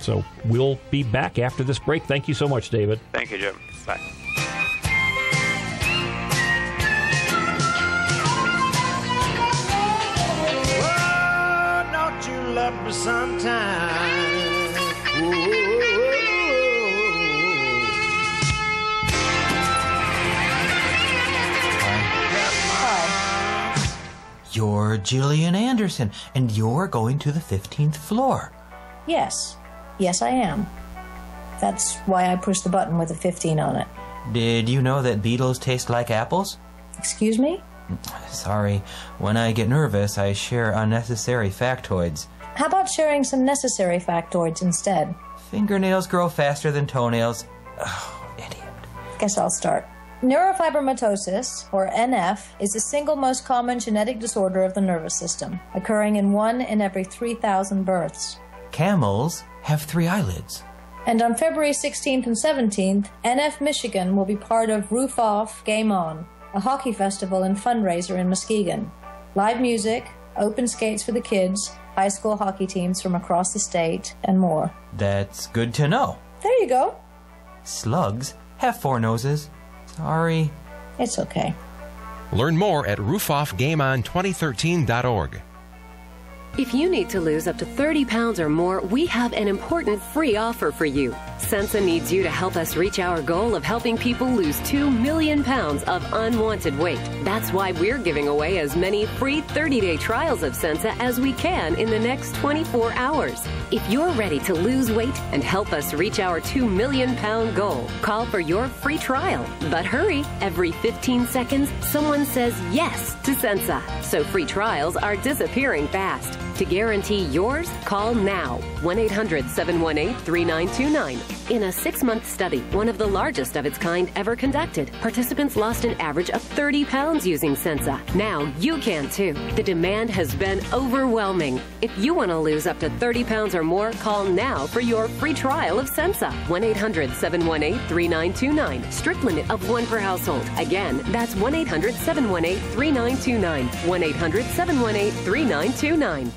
So we'll be back after this break. Thank you so much, David. Thank you, Jim. Bye. Oh, don't you love me sometime? Ooh. You're Gillian Anderson, and you're going to the 15th floor. Yes. Yes, I am. That's why I pushed the button with a 15 on it. Did you know that beetles taste like apples? Excuse me? Sorry. When I get nervous, I share unnecessary factoids. How about sharing some necessary factoids instead? Fingernails grow faster than toenails. Oh, idiot. Guess I'll start. Neurofibromatosis, or NF, is the single most common genetic disorder of the nervous system, occurring in 1 in every 3,000 births. Camels have 3 eyelids. And on February 16th and 17th, NF Michigan will be part of Roof Off, Game On, a hockey festival and fundraiser in Muskegon. Live music, open skates for the kids, high school hockey teams from across the state, and more. That's good to know. There you go. Slugs have 4 noses. Sorry. It's okay. Learn more at roofoffgameon2013.org. If you need to lose up to 30 pounds or more, we have an important free offer for you. Sensa needs you to help us reach our goal of helping people lose 2 million pounds of unwanted weight. That's why we're giving away as many free 30-day trials of Sensa as we can in the next 24 hours. If you're ready to lose weight and help us reach our 2 million pound goal, call for your free trial. But hurry, every 15 seconds, someone says yes to Sensa. So free trials are disappearing fast. To guarantee yours, call now, 1-800-718-3929. In a 6-month study, one of the largest of its kind ever conducted, participants lost an average of 30 pounds using Sensa. Now you can too. The demand has been overwhelming. If you want to lose up to 30 pounds or more, call now for your free trial of Sensa. 1-800-718-3929. Strict limit of 1 per household. Again, that's 1-800-718-3929. 1-800-718-3929.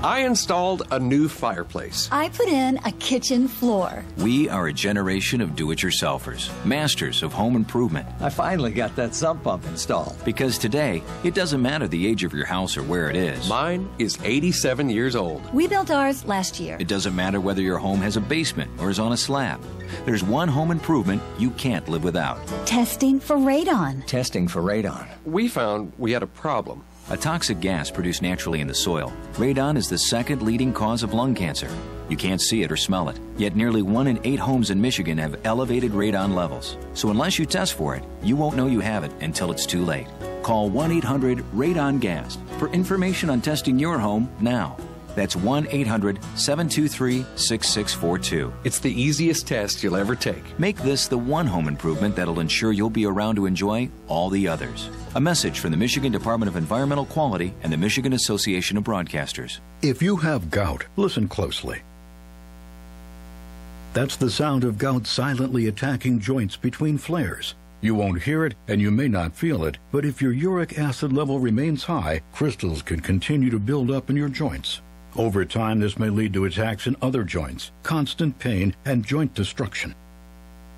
I installed a new fireplace. I put in a kitchen floor. We are a generation of do-it-yourselfers, masters of home improvement. I finally got that sump pump installed. Because today, it doesn't matter the age of your house or where it is. Mine is 87 years old. We built ours last year. It doesn't matter whether your home has a basement or is on a slab. There's one home improvement you can't live without. Testing for radon. Testing for radon. We found we had a problem. A toxic gas produced naturally in the soil. Radon is the second leading cause of lung cancer. You can't see it or smell it, yet nearly 1 in 8 homes in Michigan have elevated radon levels. So unless you test for it, you won't know you have it until it's too late. Call 1-800-RADON-GAS for information on testing your home now. That's 1-800-723-6642. It's the easiest test you'll ever take. Make this the one home improvement that'll ensure you'll be around to enjoy all the others. A message from the Michigan Department of Environmental Quality and the Michigan Association of Broadcasters. If you have gout, listen closely. That's the sound of gout silently attacking joints between flares. You won't hear it and you may not feel it, but if your uric acid level remains high, crystals can continue to build up in your joints. Over time, this may lead to attacks in other joints, constant pain, and joint destruction.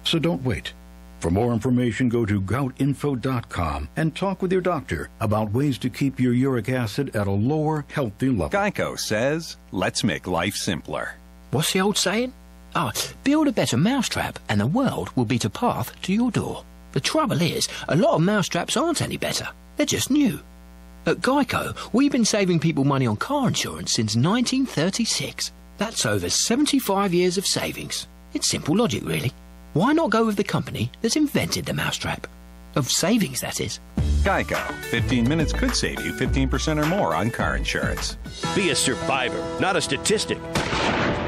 So don't wait. For more information, go to goutinfo.com and talk with your doctor about ways to keep your uric acid at a lower, healthy level. Geico says, let's make life simpler. What's the old saying? Build a better mousetrap and the world will beat a path to your door. The trouble is, a lot of mousetraps aren't any better. They're just new. At Geico, we've been saving people money on car insurance since 1936. That's over 75 years of savings. It's simple logic, really. Why not go with the company that's invented the mousetrap? Of savings, that is. Geico. 15 minutes could save you 15% or more on car insurance. Be a survivor, not a statistic.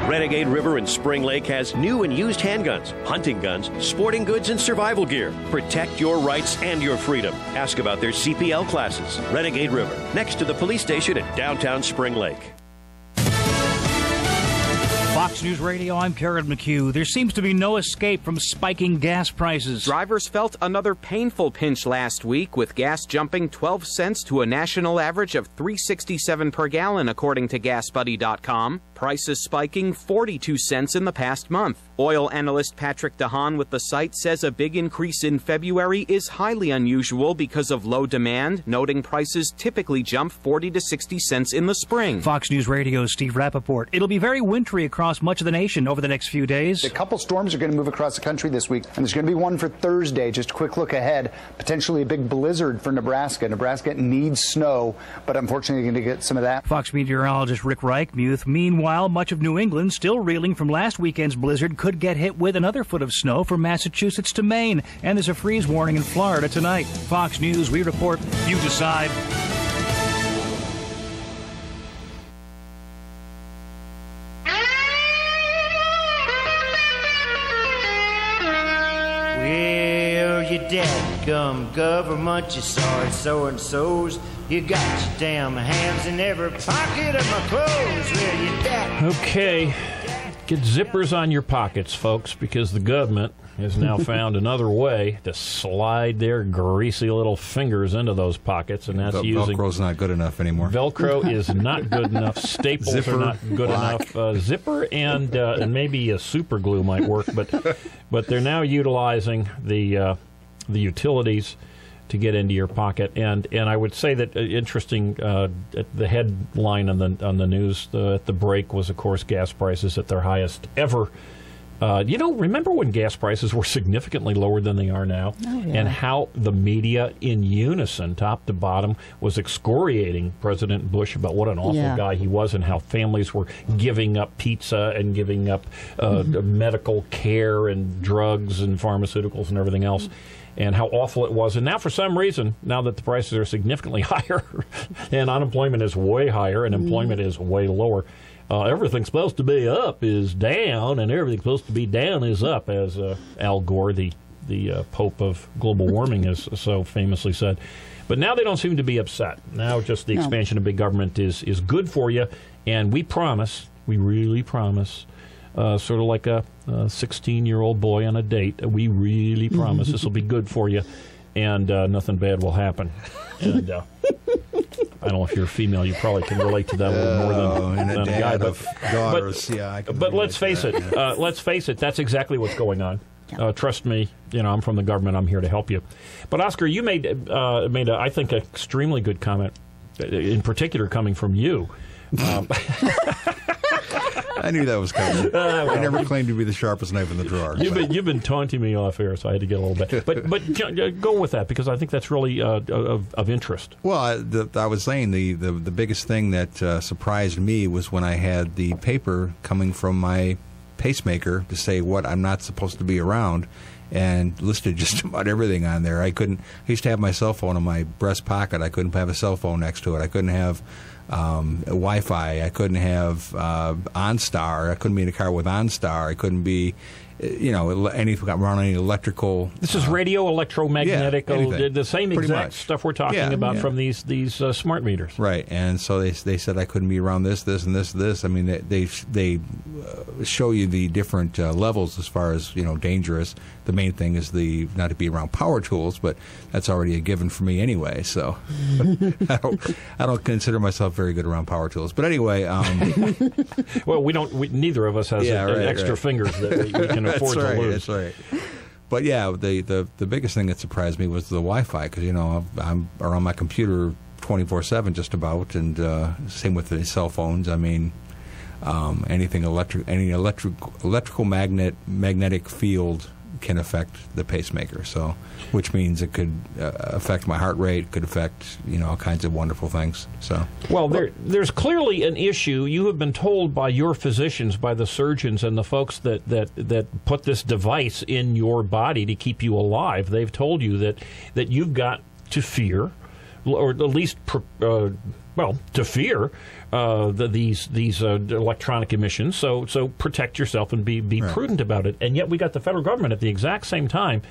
Renegade River in Spring Lake has new and used handguns, hunting guns, sporting goods, and survival gear. Protect your rights and your freedom. Ask about their CPL classes. Renegade River, next to the police station at downtown Spring Lake. Fox News Radio, I'm Karen McHugh. There seems to be no escape from spiking gas prices. Drivers felt another painful pinch last week, with gas jumping 12 cents to a national average of $3.67 per gallon, according to GasBuddy.com. Prices spiking 42 cents in the past month. Oil analyst Patrick DeHaan with the site says a big increase in February is highly unusual because of low demand, noting prices typically jump 40 to 60 cents in the spring. Fox News Radio's Steve Rappaport. It'll be very wintry across much of the nation over the next few days. A couple storms are going to move across the country this week, and there's going to be one for Thursday. Just a quick look ahead. Potentially a big blizzard for Nebraska. Nebraska needs snow, but unfortunately you're going to get some of that. Fox meteorologist Rick Reichmuth. Meanwhile, much of New England, still reeling from last weekend's blizzard, could get hit with another foot of snow from Massachusetts to Maine. And there's a freeze warning in Florida tonight. Fox News, we report, you decide. Well, you dadgum government, you sorry so-and-sos. You got your damn hands in every pocket of my clothes. Well, you dad. Okay. Get zippers on your pockets, folks, because the government has now found another way to slide their greasy little fingers into those pockets, and that's using... Velcro's not good enough anymore. Velcro is not good enough. Staples Zipper, are not good enough. Zipper and maybe a super glue might work, but they're now utilizing the utilities to get into your pocket, and I would say that interesting. The headline on the news at the break was, of course, gas prices at their highest ever. Remember when gas prices were significantly lower than they are now? Oh, yeah. And how the media, in unison, top to bottom, was excoriating President Bush about what an awful guy he was, and how families were giving up pizza and giving up medical care and drugs and pharmaceuticals and everything else. And how awful it was. And now, for some reason, now that the prices are significantly higher and unemployment is way higher and employment is way lower, everything's supposed to be up is down, and everything's supposed to be down is up, as Al Gore, the Pope of global warming, has so famously said. But now they don't seem to be upset. Now just the expansion of big government is good for you, and we really promise, sort of like a 16-year-old boy on a date. We really promise this will be good for you, and nothing bad will happen. And I don't know if you're a female, you probably can relate to that a little more than a guy. But let's face it. Let's face it. That's exactly what's going on. Trust me. I'm from the government. I'm here to help you. But Oscar, you made I think, an extremely good comment, in particular coming from you. I knew that was coming. I never claimed to be the sharpest knife in the drawer. You've been taunting me off air, so I had to get a little bit. But go with that, because I think that's really of interest. Well, I was saying the biggest thing that surprised me was when I had the paper coming from my pacemaker to say what I'm not supposed to be around, and listed just about everything on there. I used to have my cell phone in my breast pocket. I couldn't have a cell phone next to it. I couldn't have Wi-Fi. I couldn't have OnStar. I couldn't be in a car with OnStar. I couldn't be, anything around any electrical. This is radio, electromagnetic, the same Pretty exact much. stuff we're talking about from these smart meters. Right, and so they said I couldn't be around this, and this. I mean, they show you the different levels as far as dangerous. The main thing is not to be around power tools, but that's already a given for me anyway. So I don't consider myself very good around power tools. But anyway, well, neither of us has extra fingers that we can afford to lose. That's right. But yeah, the biggest thing that surprised me was the Wi-Fi, because I'm around my computer 24/7 just about, and same with the cell phones. I mean, electrical magnetic field can affect the pacemaker. So, which means it could affect my heart rate, could affect all kinds of wonderful things. So, well, there's clearly an issue. You have been told by your physicians, by the surgeons, and the folks that put this device in your body to keep you alive. They've told you that you've got to fear, or at least to fear these electronic emissions. So protect yourself and be prudent about it. And yet we got the federal government at the exact same time,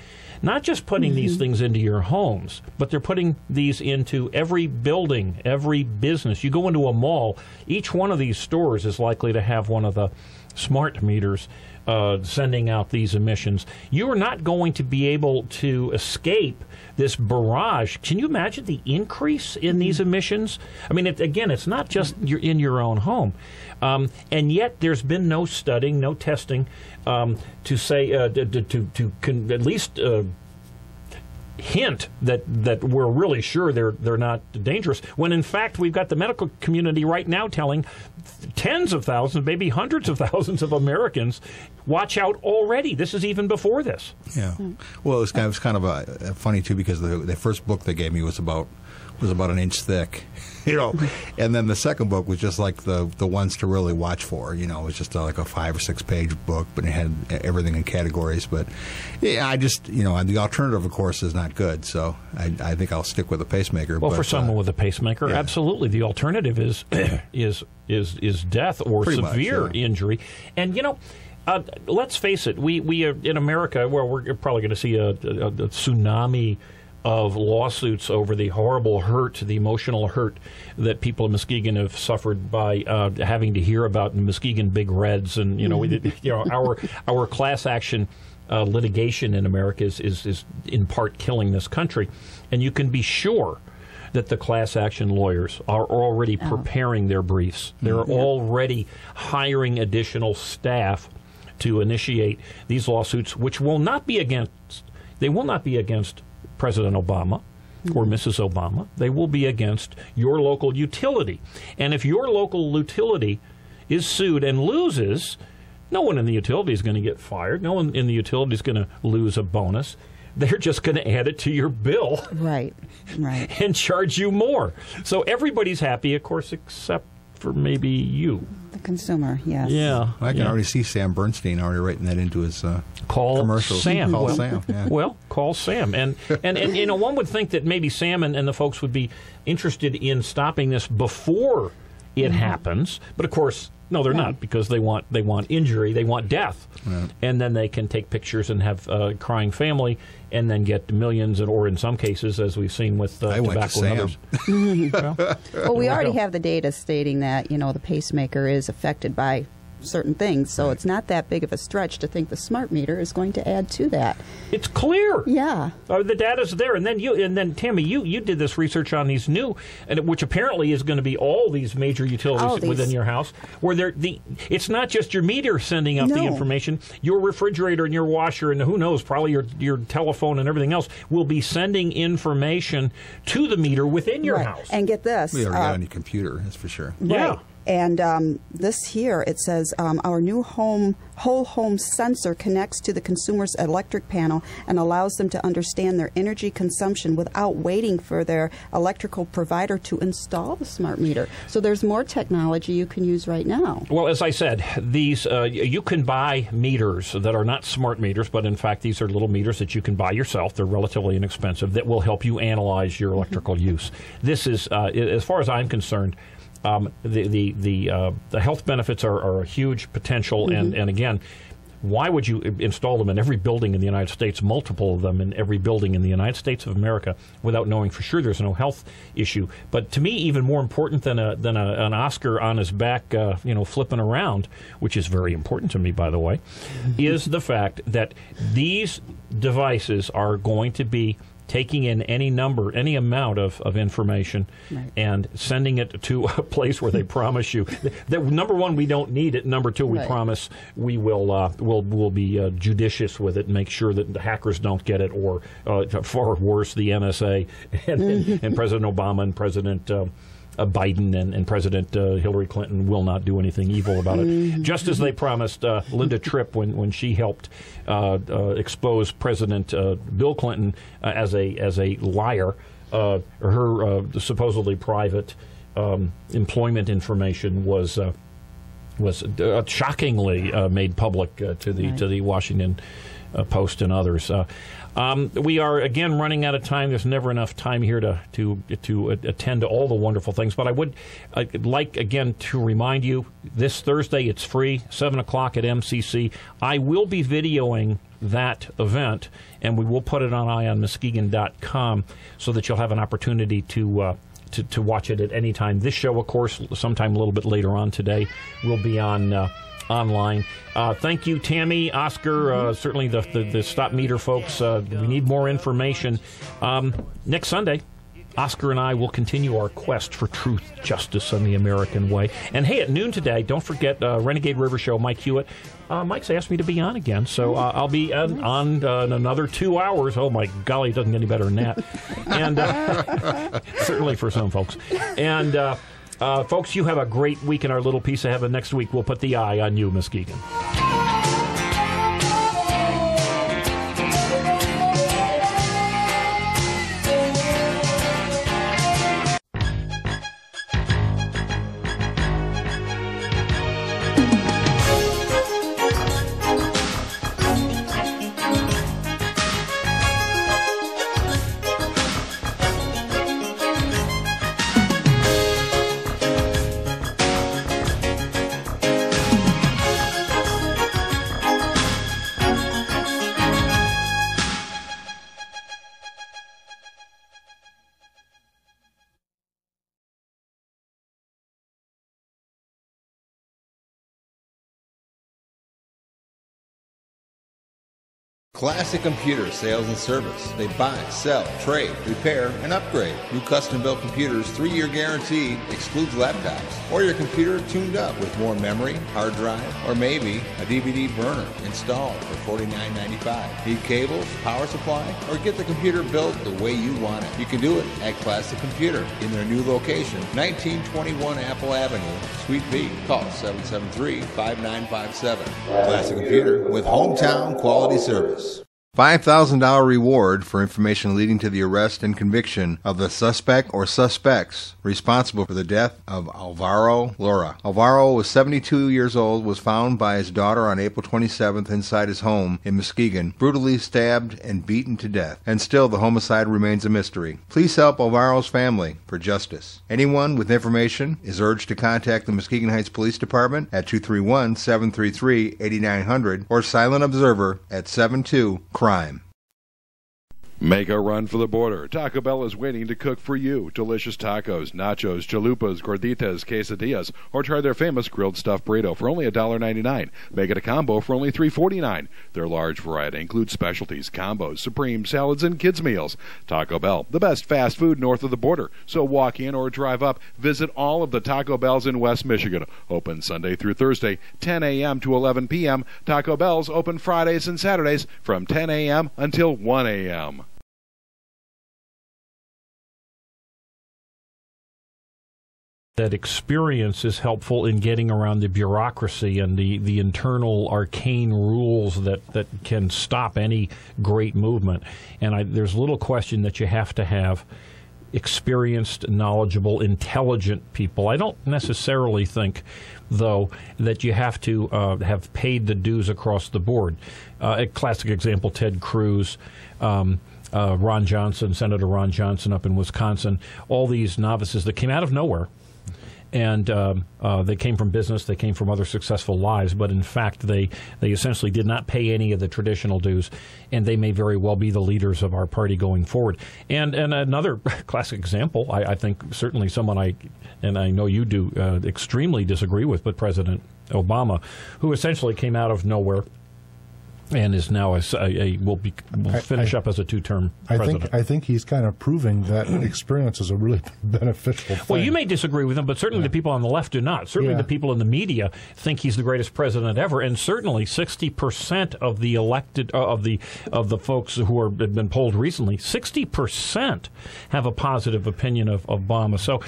not just putting these things into your homes, but they're putting these into every building, every business. You go into a mall, each one of these stores is likely to have one of the smart meters sending out these emissions. You are not going to be able to escape this barrage. Can you imagine the increase in these emissions? I mean, it's not just in your own home. And yet there's been no studying, no testing to say, to at least hint that we're really sure they're not dangerous, when in fact we've got the medical community right now telling tens of thousands, maybe hundreds of thousands of Americans, watch out already. This is even before this. Yeah. Well, it was kind of funny too, because the first book they gave me was about an inch thick, and then the second book was just like the ones to really watch for. It was just like a 5 or 6 page book, but it had everything in categories. But yeah, I just the alternative, of course, is not good. So I think I'll stick with a pacemaker. Well, for someone with a pacemaker, yeah. Absolutely, the alternative is is death or pretty severe injury. And let's face it, we in America, well, we're probably going to see a tsunami of lawsuits over the horrible hurt, the emotional hurt that people in Muskegon have suffered by having to hear about Muskegon Big Reds, and our class action litigation in America is in part killing this country, and you can be sure that the class action lawyers are already preparing their briefs. They're already hiring additional staff to initiate these lawsuits, which will not be against President Obama or Mrs. Obama. They will be against your local utility. And if your local utility is sued and loses, no one in the utility is going to get fired. No one in the utility is going to lose a bonus. They're just going to add it to your bill. Right. And charge you more. So everybody's happy, of course, except for maybe you. The consumer, yes. Yeah. I can already see Sam Bernstein already writing that into his commercials. Sam. Call Sam. Yeah. Well, call Sam. And one would think that maybe Sam and the folks would be interested in stopping this before it happens. But, of course, no, they're not, because they want injury, they want death. Right. And then they can take pictures and have a crying family and then get millions, or in some cases, as we've seen with tobacco and others. Well, we already have the data stating that, the pacemaker is affected by certain things, so it's not that big of a stretch to think the smart meter is going to add to that. It's clear. Yeah. The data's there, and then Tammy, you did this research on these new, which apparently is going to be all these major utilities within your house, where it's not just your meter sending out the information. Your refrigerator and your washer and who knows, probably your telephone and everything else will be sending information to the meter within your house. And get this, we already got on your computer, that's for sure. Right. Yeah. And this here, it says, our new whole home sensor connects to the consumer's electric panel and allows them to understand their energy consumption without waiting for their electrical provider to install the smart meter. So there's more technology you can use right now. Well, as I said, these you can buy meters that are not smart meters, but in fact these are little meters that you can buy yourself. They're relatively inexpensive, that will help you analyze your electrical use. This is, as far as I'm concerned, the health benefits are a huge potential, and again, why would you install them in every building in the United States, multiple of them in every building in the United States of America, without knowing for sure there's no health issue? But to me, even more important than an Oscar on his back, flipping around, which is very important to me, by the way, is the fact that these devices are going to be taking in any amount of information and sending it to a place where they promise you that, number one, we don't need it. Number two, we promise we will be judicious with it and make sure that the hackers don't get it, or far worse, the NSA and President Obama and President Biden and President Hillary Clinton will not do anything evil about it. Just as they promised Linda Tripp when she helped expose President Bill Clinton as a liar. Her supposedly private employment information was shockingly made public to the Washington Post and others. We are again running out of time. There's never enough time here to attend to all the wonderful things. But I would like again to remind you, this Thursday it's free, 7 o'clock at MCC. I will be videoing that event, and we will put it on eyeonmuskegon.com so that you'll have an opportunity to watch it at any time. This show, of course, sometime a little bit later on today, will be on online. Thank you, Tammy, Oscar, certainly the Stop Meter folks. We need more information. Next Sunday, Oscar and I will continue our quest for truth, justice, and the American way. And hey, at noon today, don't forget Renegade River Show, Mike Hewitt. Mike's asked me to be on again, so I'll be on in another 2 hours. Oh, my golly, it doesn't get any better than that. And certainly for some folks. And folks, you have a great week in our little piece of heaven. Next week, we'll put the eye on you, Muskegon. Classic Computer Sales and Service. They buy, sell, trade, repair, and upgrade. New custom-built computers, 3-year guarantee, excludes laptops. Or your computer tuned up with more memory, hard drive, or maybe a DVD burner installed for $49.95. Need cables, power supply, or get the computer built the way you want it? You can do it at Classic Computer in their new location, 1921 Apple Avenue, Suite B. Call 773-5957. Classic Computer with hometown quality service. $5,000 reward for information leading to the arrest and conviction of the suspect or suspects responsible for the death of Alvaro Lora. Alvaro was 72 years old, was found by his daughter on April 27th inside his home in Muskegon, brutally stabbed and beaten to death. And still the homicide remains a mystery. Please help Alvaro's family for justice. Anyone with information is urged to contact the Muskegon Heights Police Department at 231-733-8900 or Silent Observer at 72-CRIME. Make a run for the border. Taco Bell is waiting to cook for you. Delicious tacos, nachos, chalupas, gorditas, quesadillas, or try their famous grilled stuffed burrito for only $1.99. Make it a combo for only $3.49. Their large variety includes specialties, combos, supreme salads, and kids' meals. Taco Bell, the best fast food north of the border. So walk in or drive up. Visit all of the Taco Bells in West Michigan. Open Sunday through Thursday, 10 a.m. to 11 p.m. Taco Bell's open Fridays and Saturdays from 10 a.m. until 1 a.m. That experience is helpful in getting around the bureaucracy and the internal arcane rules that can stop any great movement. And there's little question that you have to have experienced, knowledgeable, intelligent people. I don't necessarily think, though, that you have to have paid the dues across the board. A classic example, Ted Cruz, Ron Johnson, Senator Ron Johnson up in Wisconsin, all these novices that came out of nowhere. And they came from business, they came from other successful lives, but in fact they essentially did not pay any of the traditional dues, and they may very well be the leaders of our party going forward. And another classic example, I think certainly someone I know you do extremely disagree with, but President Obama, who essentially came out of nowhere and is now will finish up as a two-term president. I think he's kind of proving that experience is a really beneficial thing. Well, you may disagree with him, but certainly the people on the left do not. Certainly the people in the media think he's the greatest president ever, and certainly 60% of the elected of the folks who have been polled recently, 60% have a positive opinion of Obama. So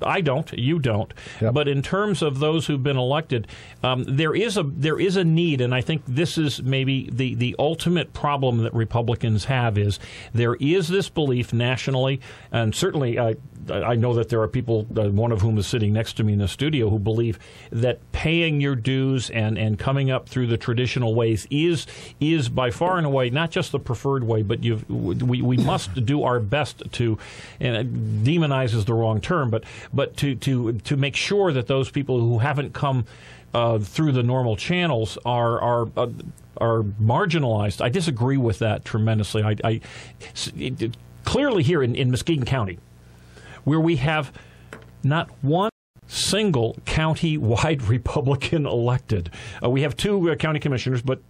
I don't, you don't. Yep. But in terms of those who've been elected, there is a need, and I think this is maybe the ultimate problem that Republicans have is there is this belief nationally, and certainly I know that there are people, one of whom is sitting next to me in the studio, who believe that paying your dues and coming up through the traditional ways is by far and away not just the preferred way, but we must do our best to, and it demonizes the wrong term, but to make sure that those people who haven't come through the normal channels are marginalized. I disagree with that tremendously. Clearly here in Muskegon County, where we have not one single county-wide Republican elected. We have two county commissioners, but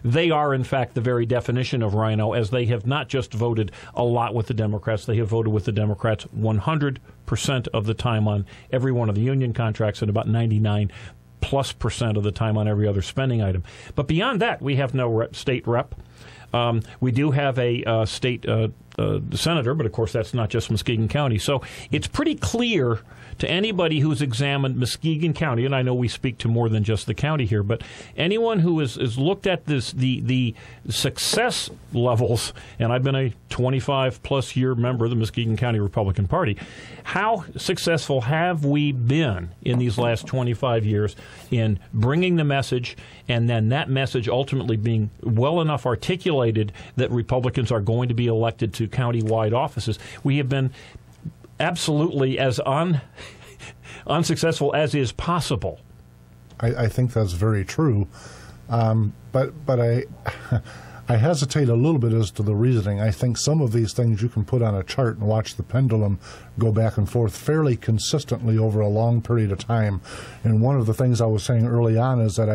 they are, in fact, the very definition of rhino, as they have not just voted a lot with the Democrats, they have voted with the Democrats 100% of the time on every one of the union contracts and about 99% of the time on every other spending item. But beyond that, we have no state rep. We do have a state senator, but of course that's not just Muskegon County. So it's pretty clear to anybody who's examined Muskegon County, and I know we speak to more than just the county here, but anyone who has looked at the success levels, and I've been a 25-plus year member of the Muskegon County Republican Party, how successful have we been in these last 25 years in bringing the message, and then that message ultimately being well enough articulated that Republicans are going to be elected to county-wide offices? We have been absolutely as unsuccessful as is possible. I think that's very true, but I hesitate a little bit as to the reasoning. I think some of these things you can put on a chart and watch the pendulum go back and forth fairly consistently over a long period of time. And one of the things I was saying early on is that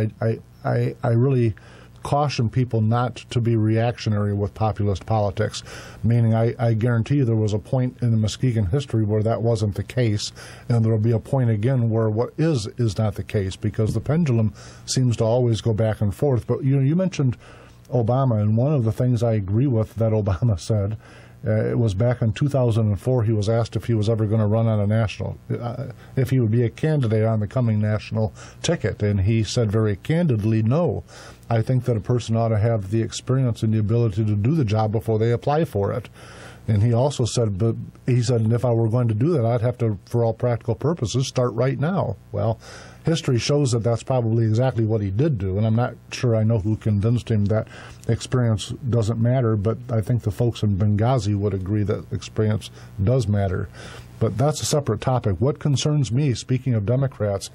I really caution people not to be reactionary with populist politics, meaning I guarantee you there was a point in the Muskegon history where that wasn't the case, and there will be a point again where what is not the case, because the pendulum seems to always go back and forth. But you mentioned Obama, and one of the things I agree with that Obama said, it was back in 2004, he was asked if he was ever going to run on a national, if he would be a candidate on the coming national ticket, and he said very candidly, no. I think that a person ought to have the experience and the ability to do the job before they apply for it. And he also said, and if I were going to do that, I'd have to, for all practical purposes, start right now. Well, history shows that that's probably exactly what he did do, and I'm not sure I know who convinced him that experience doesn't matter, but I think the folks in Benghazi would agree that experience does matter. But that's a separate topic. What concerns me, speaking of Democrats,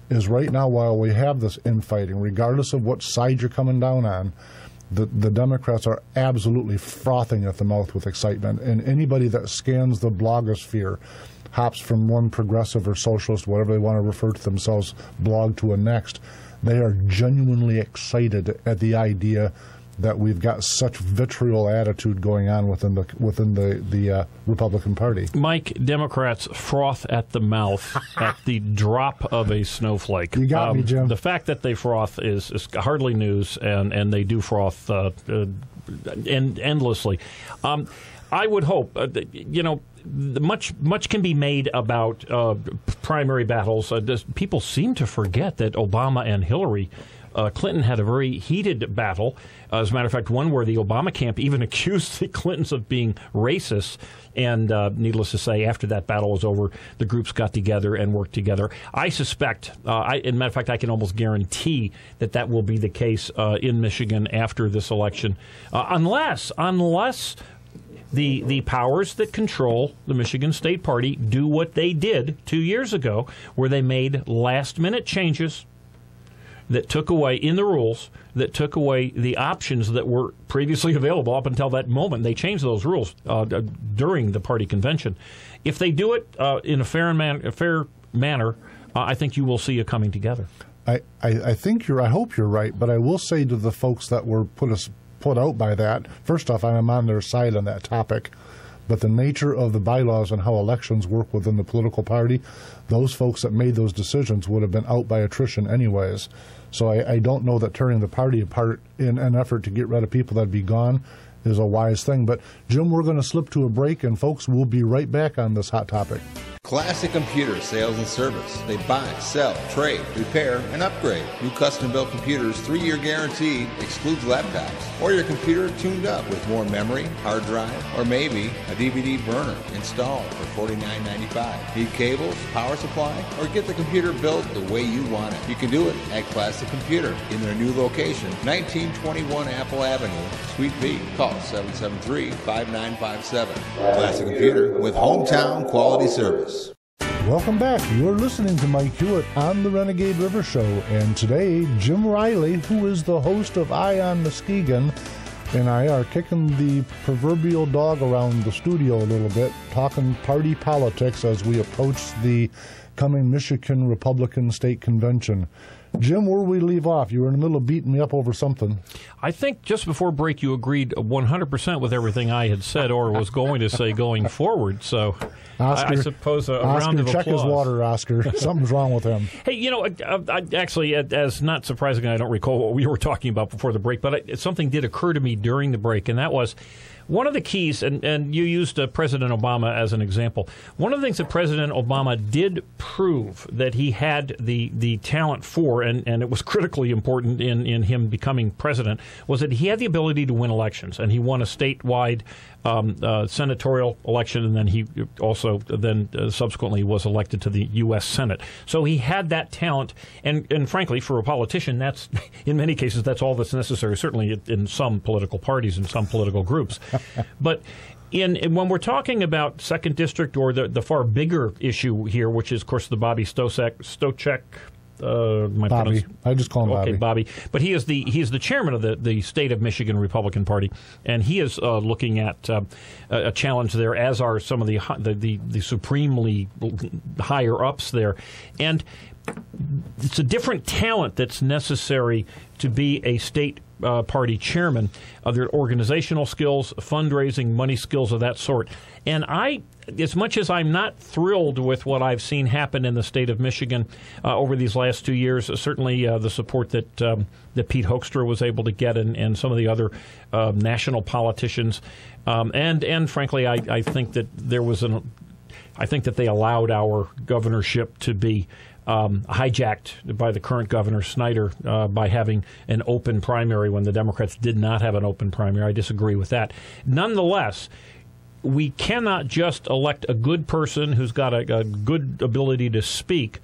is right now, while we have this infighting, regardless of what side you're coming down on, the Democrats are absolutely frothing at the mouth with excitement. And anybody that scans the blogosphere, hops from one progressive or socialist, whatever they want to refer to themselves, blog to a next, they are genuinely excited at the idea that we've got such vitriol attitude going on within the Republican Party. Mike, Democrats froth at the mouth at the drop of a snowflake. You got me, Jim. The fact that they froth is hardly news, and they do froth endlessly. I would hope, much can be made about primary battles. People seem to forget that Obama and Hillary Clinton had a very heated battle. As a matter of fact, one where the Obama camp even accused the Clintons of being racist. And needless to say, after that battle was over, the groups got together and worked together. I suspect, as a matter of fact, I can almost guarantee that will be the case in Michigan after this election, unless the powers that control the Michigan State Party do what they did 2 years ago, where they made last-minute changes that took away, in the rules, that took away the options that were previously available up until that moment. They changed those rules during the party convention. If they do it in a fair manner, I think you will see a coming together. I think I hope you're right, but I will say to the folks that were put out by that, first off, I am on their side on that topic. But the nature of the bylaws and how elections work within the political party, those folks that made those decisions would have been out by attrition anyways. So I don't know that tearing the party apart in an effort to get rid of people that'd be gone is a wise thing. But, Jim, we're going to slip to a break, and, folks, we'll be right back on this hot topic. Classic Computer Sales and Service. They buy, sell, trade, repair, and upgrade. New custom-built computers, 3-year guarantee, excludes laptops. Or your computer tuned up with more memory, hard drive, or maybe a DVD burner installed for $49.95. Need cables, power supply, or get the computer built the way you want it? You can do it at Classic Computer in their new location, 1921 Apple Avenue, Suite B. Call 773-5957. Classic Computer with hometown quality service. Welcome back. You're listening to Mike Hewitt on the Renegade River Show, and today Jim Riley, who is the host of Eye on Muskegon, and I are kicking the proverbial dog around the studio a little bit, talking party politics as we approach the coming Michigan Republican State Convention. Jim, where we leave off? You were in the middle of beating me up over something. I think just before break you agreed 100% with everything I had said or was going to say going forward. So Oscar, I suppose a round of applause. Check his water, Oscar. Something's wrong with him. Hey, you know, actually, as not surprisingly, I don't recall what we were talking about before the break, but something did occur to me during the break, and that was one of the keys, and you used President Obama as an example. One of the things that President Obama did prove that he had the talent for, and it was critically important in him becoming president, was that he had the ability to win elections. And he won a statewide senatorial election, and then he also subsequently was elected to the U.S. Senate. So he had that talent, and frankly, for a politician, that's in many cases that's all that's necessary, certainly in some political parties and some political groups. But when we're talking about 2nd District or the far bigger issue here, which is, of course, the Bobby Stochek. Bobby. I just call him Bobby. Okay, Bobby. But he is the chairman of the state of Michigan Republican Party, and he is looking at a challenge there, as are some of the supremely higher ups there. And it's a different talent that's necessary to be a state party chairman. Their organizational skills, fundraising, money skills of that sort. And as much as I'm not thrilled with what I've seen happen in the state of Michigan over these last 2 years, certainly the support that Pete Hoekstra was able to get and some of the other national politicians, and frankly, I think that I think that they allowed our governorship to be hijacked by the current governor, Snyder, by having an open primary when the Democrats did not have an open primary. I disagree with that. Nonetheless, we cannot just elect a good person who's got a good ability to speak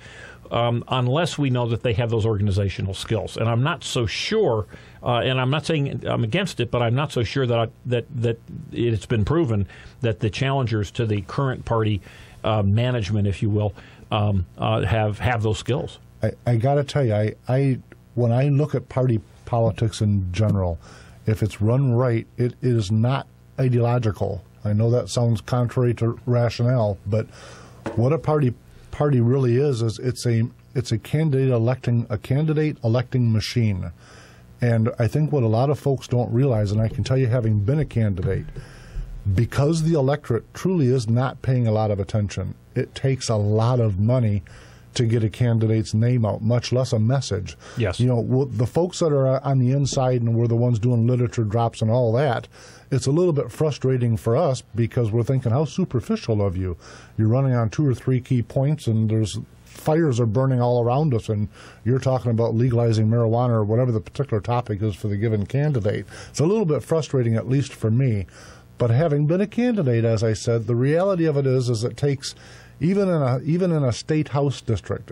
unless we know that they have those organizational skills. And I'm not so sure, and I'm not saying I'm against it, but I'm not so sure that it's been proven that the challengers to the current party management, if you will, have those skills. I got to tell you, when I look at party politics in general, if it's run right, it is not ideological. I know that sounds contrary to rationale, but what a party really is it's a candidate electing machine. And I think what a lot of folks don't realize, and I can tell you having been a candidate, because the electorate truly is not paying a lot of attention, it takes a lot of money to get a candidate's name out, much less a message. Yes. You know, the folks that are on the inside and we're the ones doing literature drops and all that, it's a little bit frustrating for us because we're thinking, how superficial of you. You're running on 2 or 3 key points and there's fires are burning all around us and you're talking about legalizing marijuana or whatever the particular topic is for the given candidate. It's a little bit frustrating, at least for me. But having been a candidate, as I said, the reality of it is it takes, even in a state house district,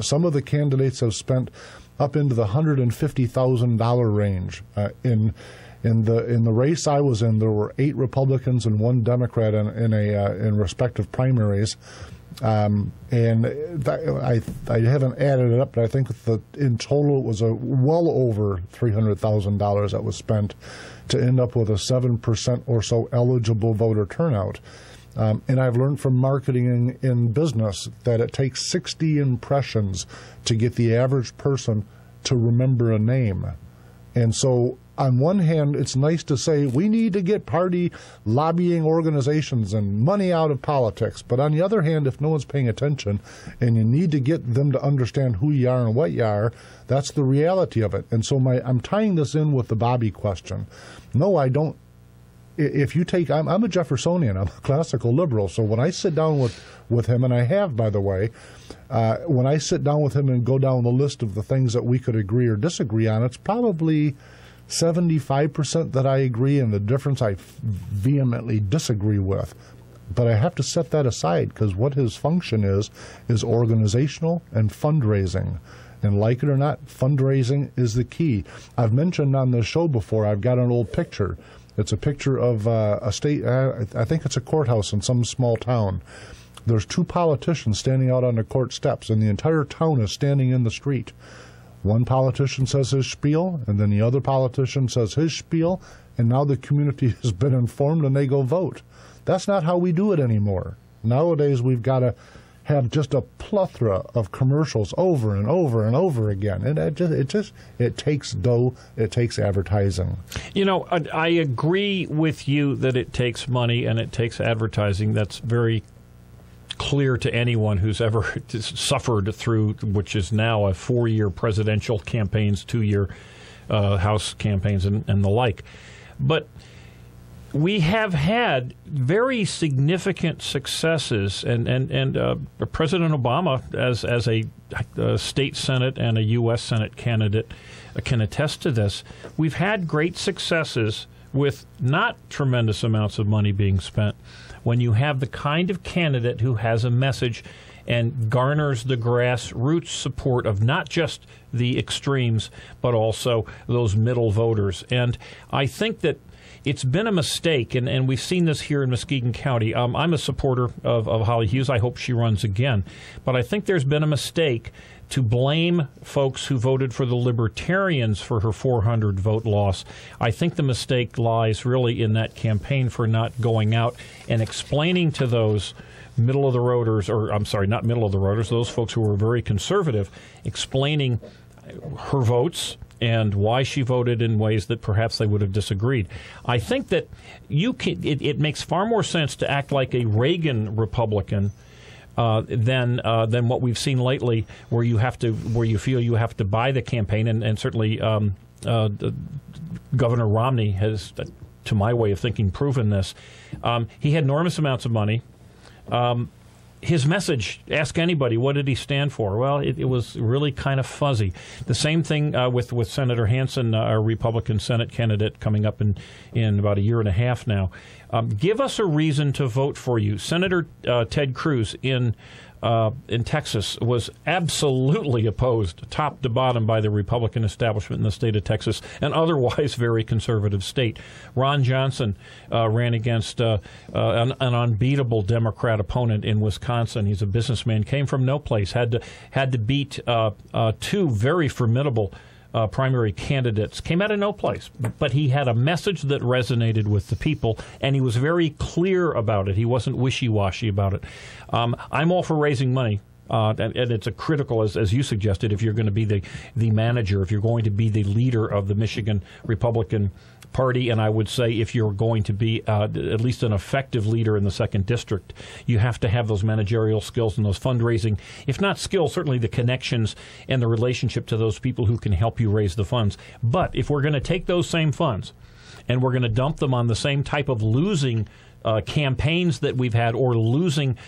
some of the candidates have spent up into the $150,000 range. In the race I was in, there were 8 Republicans and 1 Democrat in respective primaries. And I haven't added it up, but I think in total it was well over $300,000 that was spent to end up with a 7% or so eligible voter turnout. And I've learned from marketing in business that it takes 60 impressions to get the average person to remember a name. And so on one hand, it's nice to say we need to get party lobbying organizations and money out of politics. But on the other hand, if no one's paying attention and you need to get them to understand who you are and what you are, that's the reality of it. And so I'm tying this in with the Bobby question. No, I don't. If you take, I'm a Jeffersonian, I'm a classical liberal. So when I sit down with him, and I have, by the way, when I sit down with him and go down the list of the things that we could agree or disagree on, it's probably 75% that I agree, and the difference I vehemently disagree with. But I have to set that aside because what his function is organizational and fundraising. And like it or not, fundraising is the key. I've mentioned on the show before, I've got an old picture. It's a picture of a state, I think it's a courthouse in some small town. There's two politicians standing out on the court steps, and the entire town is standing in the street. One politician says his spiel, and then the other politician says his spiel, and now the community has been informed and they go vote. That's not how we do it anymore. Nowadays, we've got to have just a plethora of commercials over and over and over again. And it takes dough, it takes advertising. You know, I agree with you that it takes money and it takes advertising. That's very clear to anyone who's ever suffered through, which is now a 4-year presidential campaigns, 2-year House campaigns, and the like. But we have had very significant successes, and President Obama, as a state Senate and a U.S. Senate candidate, can attest to this. We've had great successes with not tremendous amounts of money being spent when you have the kind of candidate who has a message and garners the grassroots support of not just the extremes, but also those middle voters. And I think that it's been a mistake, and we've seen this here in Muskegon County. I'm a supporter of Holly Hughes. I hope she runs again. But I think there's been a mistake to blame folks who voted for the Libertarians for her 400-vote loss. I think the mistake lies really in that campaign for not going out and explaining to those middle-of-the-roaders, or I'm sorry, not middle-of-the-roaders, those folks who were very conservative, explaining her votes and why she voted in ways that perhaps they would have disagreed. I think that it makes far more sense to act like a Reagan Republican than what we've seen lately, where you feel you have to buy the campaign, and certainly Governor Romney has, to my way of thinking, proven this. He had enormous amounts of money. His message, ask anybody, what did he stand for? Well, it was really kind of fuzzy. The same thing with Senator Hansen, our Republican Senate candidate, coming up in about a year and a half now. Give us a reason to vote for you. Senator Ted Cruz in Texas was absolutely opposed, top to bottom, by the Republican establishment in the state of Texas, an otherwise very conservative state. Ron Johnson ran against an unbeatable Democrat opponent in Wisconsin. He's a businessman, came from no place, had to beat two very formidable primary candidates, came out of no place. But he had a message that resonated with the people, and he was very clear about it. He wasn't wishy-washy about it. I'm all for raising money. And it's a critical, as you suggested, if you're going to be the manager, if you're going to be the leader of the Michigan Republican Party, and I would say if you're going to be at least an effective leader in the 2nd District, you have to have those managerial skills and those fundraising, if not skills, certainly the connections and the relationship to those people who can help you raise the funds. But if we're going to take those same funds and we're going to dump them on the same type of losing campaigns that we've had, or losing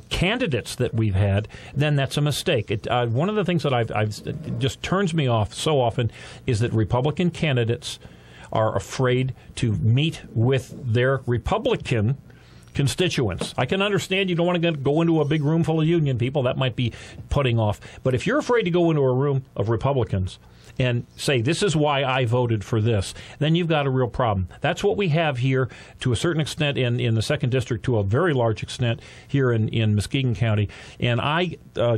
candidates that we've had, then that's a mistake. One of the things that I've just turns me off so often is that Republican candidates are afraid to meet with their Republican constituents. I can understand you don't want to go into a big room full of union people. That might be putting off. But if you're afraid to go into a room of Republicans and say, this is why I voted for this, then you've got a real problem. That's what we have here to a certain extent in the 2nd District, to a very large extent here in Muskegon County. And I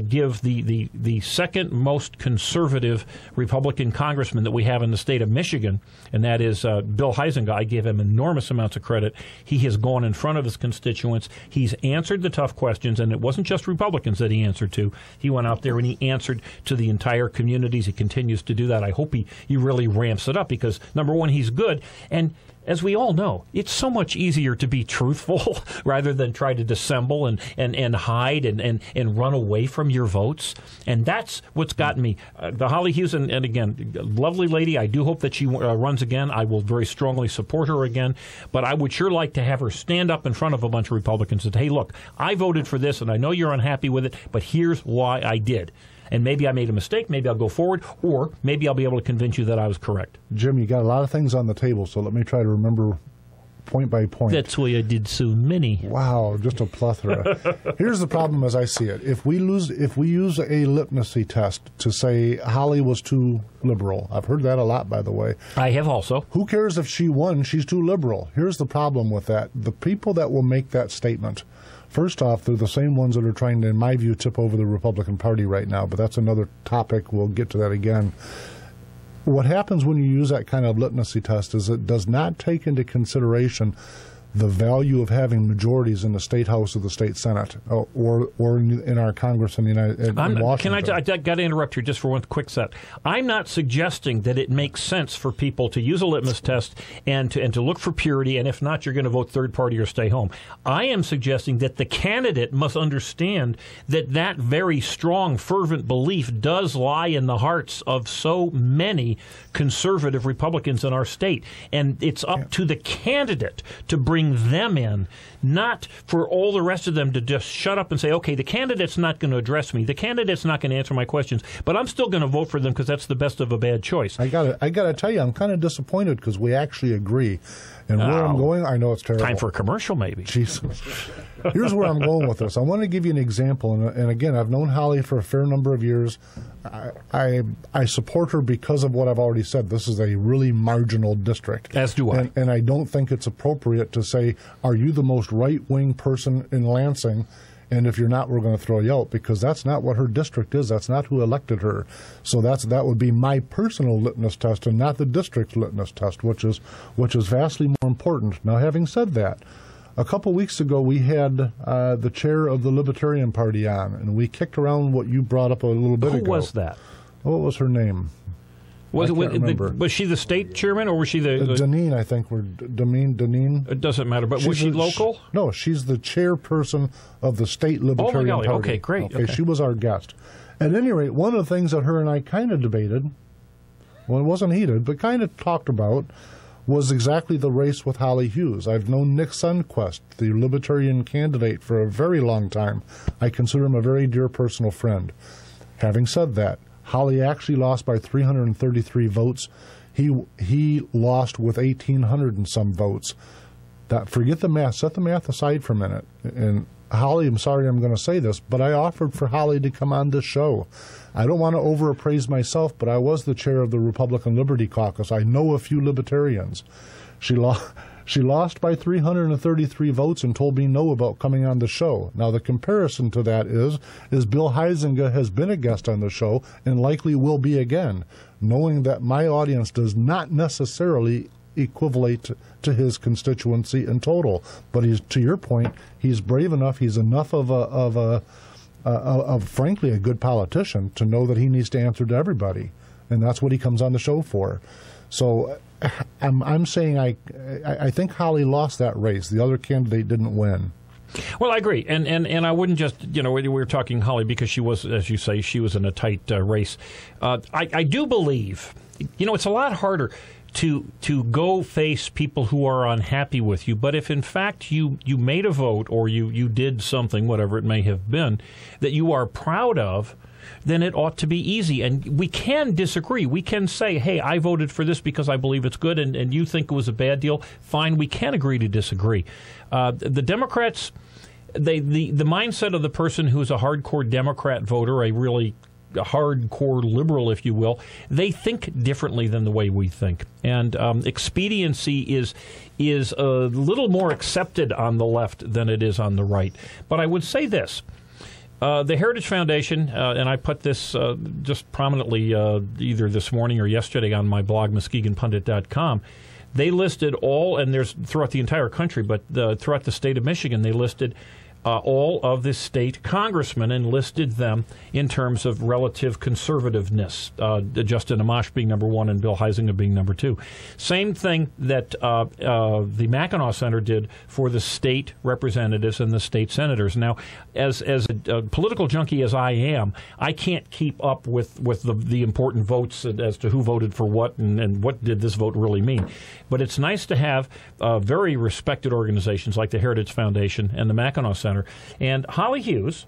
give the second most conservative Republican congressman that we have in the state of Michigan, and that is Bill Huizenga. I give him enormous amounts of credit. He has gone in front of his constituents. He's answered the tough questions, and it wasn't just Republicans that he answered to. He went out there and he answered to the entire communities. He continues to do that. I hope he really ramps it up because, number one, he's good, and as we all know, it's so much easier to be truthful rather than try to dissemble and hide and run away from your votes. And that's what's gotten me. The Holly Hughes, and again, lovely lady. I do hope that she runs again. I will very strongly support her again. But I would sure like to have her stand up in front of a bunch of Republicans and say, hey, look, I voted for this, and I know you're unhappy with it, but here's why I did. And maybe I made a mistake, maybe I'll go forward, or maybe I'll be able to convince you that I was correct. Jim, you got a lot of things on the table, so let me try to remember point by point. That's why I did so many. Wow, just a plethora. Here's the problem as I see it. If we use a litmus test to say Holly was too liberal, I've heard that a lot, by the way. I have also. Who cares if she won? She's too liberal. Here's the problem with that. The people that will make that statement, first off, they're the same ones that are trying to, in my view, tip over the Republican Party right now, but that's another topic. We'll get to that again. What happens when you use that kind of litmus test is it does not take into consideration the value of having majorities in the state house or the state senate, or in our Congress in the in Washington. I got to interrupt here just for one quick set. I'm not suggesting that it makes sense for people to use a litmus test and to look for purity, and if not, you're going to vote third party or stay home. I am suggesting that the candidate must understand that very strong, fervent belief does lie in the hearts of so many conservative Republicans in our state, and it's up to the candidate to bring them in, not for all the rest of them to just shut up and say, okay, the candidate's not going to address me, the candidate's not going to answer my questions, but I'm still going to vote for them because that's the best of a bad choice. I got to tell you, I'm kind of disappointed because we actually agree. And where I'm going, I know it's terrible. Time for a commercial, maybe. Jesus. Here's where I'm going with this. I want to give you an example. And again, I've known Holly for a fair number of years. I support her because of what I've already said. This is a really marginal district. As do I. And I don't think it's appropriate to say, are you the most right-wing person in Lansing? And if you're not, we're going to throw you out, because that's not what her district is. That's not who elected her. So that would be my personal litmus test and not the district's litmus test, which is vastly more important. Now, having said that, a couple weeks ago we had the chair of the Libertarian Party on, and we kicked around what you brought up a little bit ago. Who was that? What was her name? Was she the state chairman, or was she the Deneen? I think Deneen. It doesn't matter, but was she local? No, she's the chairperson of the state Libertarian Party. Okay, great. Okay, she was our guest. At any rate, one of the things that her and I kind of debated, well, it wasn't heated, but kind of talked about, was exactly the race with Holly Hughes. I've known Nick Sundquist, the Libertarian candidate, for a very long time. I consider him a very dear personal friend. Having said that, Holly actually lost by 333 votes. He lost with 1,800 and some votes. Forget the math. Set the math aside for a minute. And Holly, I'm sorry I'm going to say this, but I offered for Holly to come on this show. I don't want to overappraise myself, but I was the chair of the Republican Liberty Caucus. I know a few libertarians. She lost by 333 votes and told me no about coming on the show. Now, the comparison to that is Bill Huizenga has been a guest on the show and likely will be again, knowing that my audience does not necessarily equivalent to his constituency in total. But he's, to your point, he's brave enough, he's enough of frankly a good politician to know that he needs to answer to everybody, and that's what he comes on the show for. So I'm saying I think Holly lost that race. The other candidate didn't win. Well, I agree, and I wouldn't just, we were talking Holly because she was, as you say, she was in a tight race. I do believe, it's a lot harder to go face people who are unhappy with you, but if in fact you made a vote or you did something, whatever it may have been, that you are proud of, then it ought to be easy. And we can disagree. We can say, hey, I voted for this because I believe it's good, and you think it was a bad deal. Fine, we can agree to disagree. The Democrats, the mindset of the person who's a hardcore Democrat voter, a really hardcore liberal, if you will, they think differently than the way we think. And expediency is a little more accepted on the left than it is on the right. But I would say this. The Heritage Foundation, and I put this just prominently either this morning or yesterday on my blog, MuskegonPundit.com, they listed all, and there's throughout the entire country, but throughout the state of Michigan, they listed all of the state congressmen and listed them in terms of relative conservativeness, Justin Amash being number one and Bill Huizenga being number two. Same thing that the Mackinac Center did for the state representatives and the state senators. Now, as a political junkie as I am, I can't keep up with the important votes as to who voted for what and what did this vote really mean. But it's nice to have very respected organizations like the Heritage Foundation and the Mackinac Center. And Holly Hughes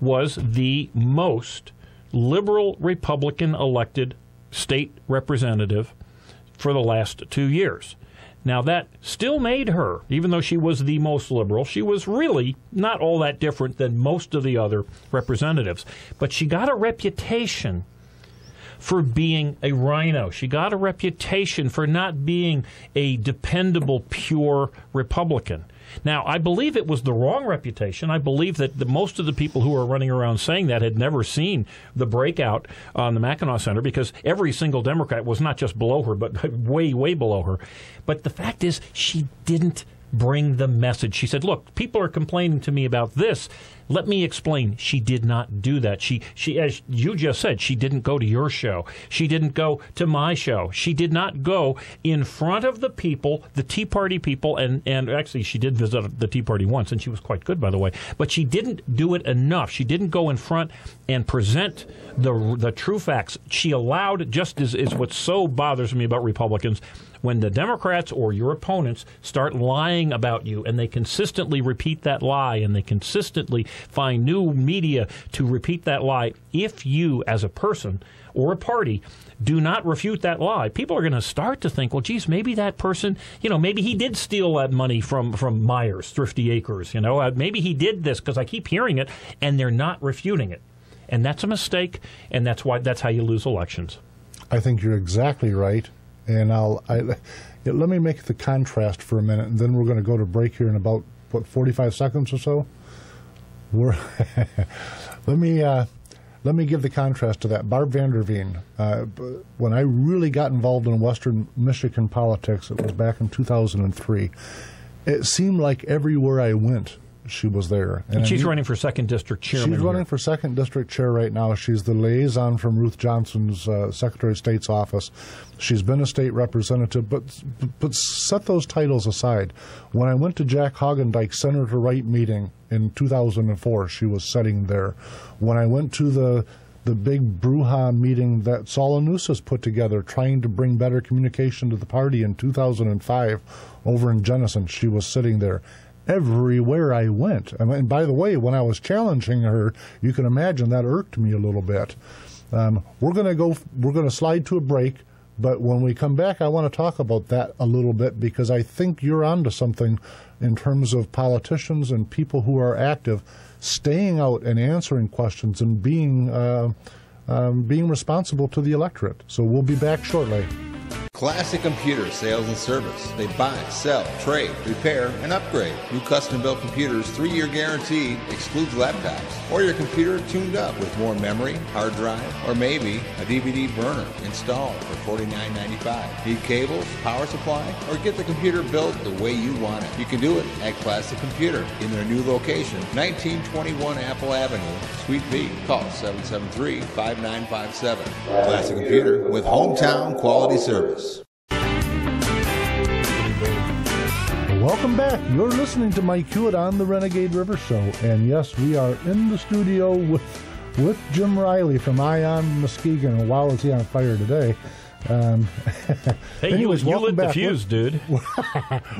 was the most liberal Republican elected state representative for the last 2 years. Now, that still made her, even though she was the most liberal, she was really not all that different than most of the other representatives. But she got a reputation for being a rhino. She got a reputation for not being a dependable, pure Republican. Now, I believe it was the wrong reputation. I believe that most of the people who are running around saying that had never seen the breakout on the Mackinac Center, because every single Democrat was not just below her, but way, way below her. But the fact is, she didn't bring the message. She said, look, people are complaining to me about this. Let me explain. She did not do that. She, as you just said, she didn't go to your show. She didn't go to my show. She did not go in front of the people, the Tea Party people, and actually she did visit the Tea Party once, and she was quite good, by the way. But she didn't do it enough. She didn't go in front and present the true facts. She allowed, just as is what so bothers me about Republicans, when the Democrats or your opponents start lying about you, and they consistently repeat that lie, and they consistently find new media to repeat that lie, if you as a person or a party do not refute that lie, people are going to start to think, well, geez, maybe that person, maybe he did steal that money from Myers, Thrifty Acres, maybe he did this, because I keep hearing it, and they're not refuting it. And that's a mistake, and that's how you lose elections. I think you're exactly right. And let me make the contrast for a minute, and then we're going to go to break here in about, 45 seconds or so? Let me give the contrast to that. Barb Vanderveen, when I really got involved in Western Michigan politics, it was back in 2003. It seemed like everywhere I went, she was there. And she's running for 2nd District Chairman. She's running for 2nd District Chair right now. She's the liaison from Ruth Johnson's Secretary of State's office. She's been a state representative, but set those titles aside. When I went to Jack Hagendike's Senator Wright meeting in 2004, she was sitting there. When I went to the big brouhaha meeting that Saul Anusas put together, trying to bring better communication to the party in 2005 over in Jenison, she was sitting there. Everywhere I went. And by the way, when I was challenging her, you can imagine that irked me a little bit. We're going to slide to a break, but when we come back, I want to talk about that a little bit, because I think you're onto something in terms of politicians and people who are active staying out and answering questions and being responsible to the electorate. So we'll be back shortly. Classic Computer Sales and Service. They buy, sell, trade, repair, and upgrade. New custom-built computers, 3-year guaranteed, excludes laptops. Or your computer tuned up with more memory, hard drive, or maybe a DVD burner installed for $49.95. Need cables, power supply, or get the computer built the way you want it? You can do it at Classic Computer in their new location, 1921 Apple Avenue, Suite B. Call 773-5957. Classic Computer with hometown quality service. Welcome back. You're listening to Mike Hewitt on the Renegade River Show. And yes, we are in the studio with Jim Riley from Ion Muskegon. Wow, is he on fire today. Hey, anyways, you lit the fuse, dude.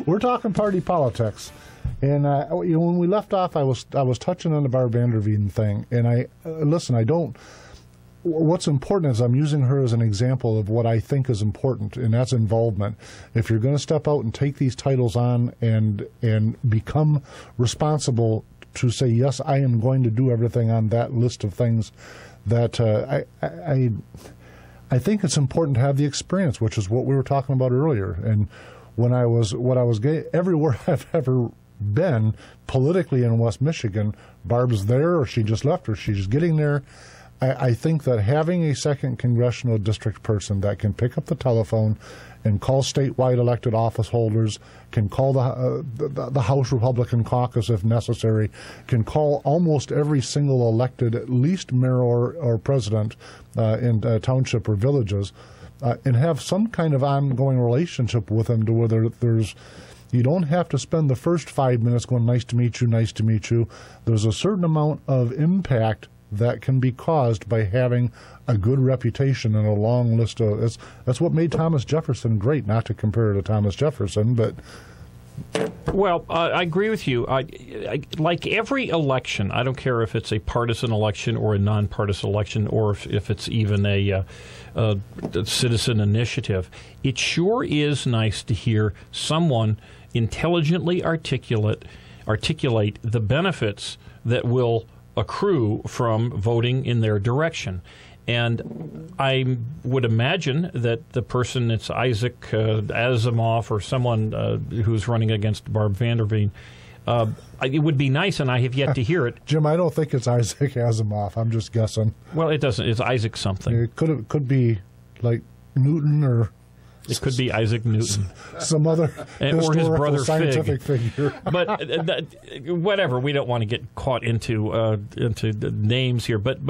We're talking party politics. And when we left off, I was touching on the Barb Vanderveen thing. And what's important is I'm using her as an example of what I think is important, and that's involvement. If you're going to step out and take these titles on and become responsible to say, yes, I am going to do everything on that list of things, that I think it's important to have the experience, which is what we were talking about earlier. And everywhere I've ever been politically in West Michigan, Barb's there, or she just left, or she's getting there. I think that having a second congressional district person that can pick up the telephone and call statewide elected office holders, can call the House Republican caucus if necessary, can call almost every single elected, at least mayor or president in township or villages, and have some kind of ongoing relationship with them to where there's. You don't have to spend the first 5 minutes going, nice to meet you, nice to meet you. There's a certain amount of impact that can be caused by having a good reputation and a long list of... That's what made Thomas Jefferson great, not to compare to Thomas Jefferson, but... Well, I agree with you. Like every election, I don't care if it's a partisan election or a nonpartisan election, or if it's even a citizen initiative, it sure is nice to hear someone intelligently articulate the benefits that will accrue from voting in their direction. And I would imagine that the person, it's Isaac Asimov or someone who's running against Barb Vanderveen, it would be nice, and I have yet to hear it. Jim, I don't think it's Isaac Asimov. I'm just guessing. Well, it doesn't. It's Isaac something. It could be like Newton or... It could be Isaac Newton. Some other or his brother scientific Fig. Figure. But whatever, we don't want to get caught into the names here. But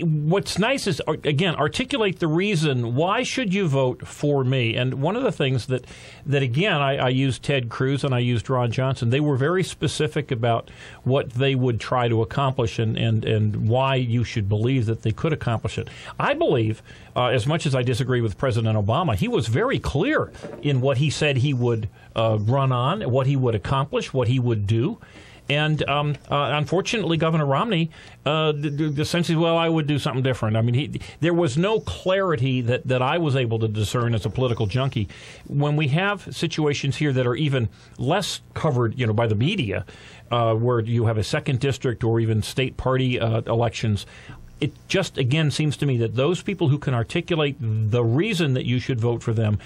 what's nice is, again, articulate the reason. Why should you vote for me? And one of the things that again, I used Ted Cruz and I used Ron Johnson. They were very specific about what they would try to accomplish and why you should believe that they could accomplish it. I believe, as much as I disagree with President Obama, he was very clear in what he said he would run on, what he would accomplish, what he would do. And unfortunately, Governor Romney essentially, well, I would do something different. I mean, there was no clarity that I was able to discern as a political junkie. When we have situations here that are even less covered, by the media, where you have a second district or even state party elections, it just, again, seems to me that those people who can articulate the reason that you should vote for them,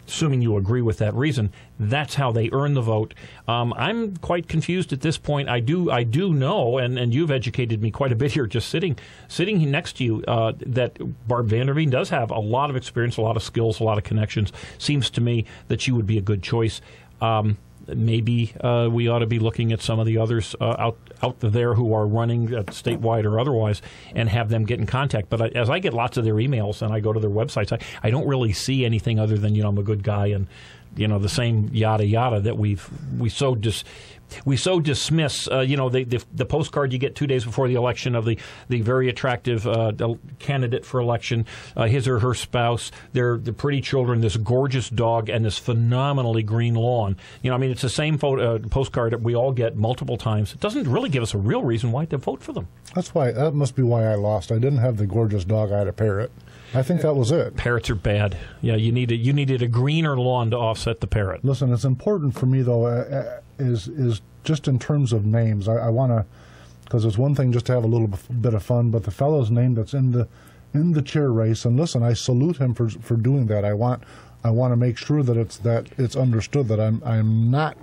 assuming you agree with that reason, that's how they earn the vote. I'm quite confused at this point. I do know, and you've educated me quite a bit here just sitting next to you, that Barb Vanderveen does have a lot of experience, a lot of skills, a lot of connections. Seems to me that she would be a good choice. Maybe we ought to be looking at some of the others out there who are running statewide or otherwise and have them get in contact. But as I get lots of their emails and I go to their websites, I don't really see anything other than, I'm a good guy and, the same yada yada that we so dismiss. The postcard you get 2 days before the election of the very attractive candidate for election, his or her spouse, the pretty children, this gorgeous dog, and this phenomenally green lawn. It's the same postcard that we all get multiple times. It doesn't really give us a real reason why to vote for them. That must be why I lost. I didn't have the gorgeous dog. I had a parrot. I think that was it. Parrots are bad. Yeah, you needed a greener lawn to offset the parrot. Listen, it's important for me, though, is just in terms of names. I want to, because it's one thing just to have a little bit of fun, but the fellow's name that's in the chair race, and listen, I salute him for doing that. I want to make sure that it's understood that I'm not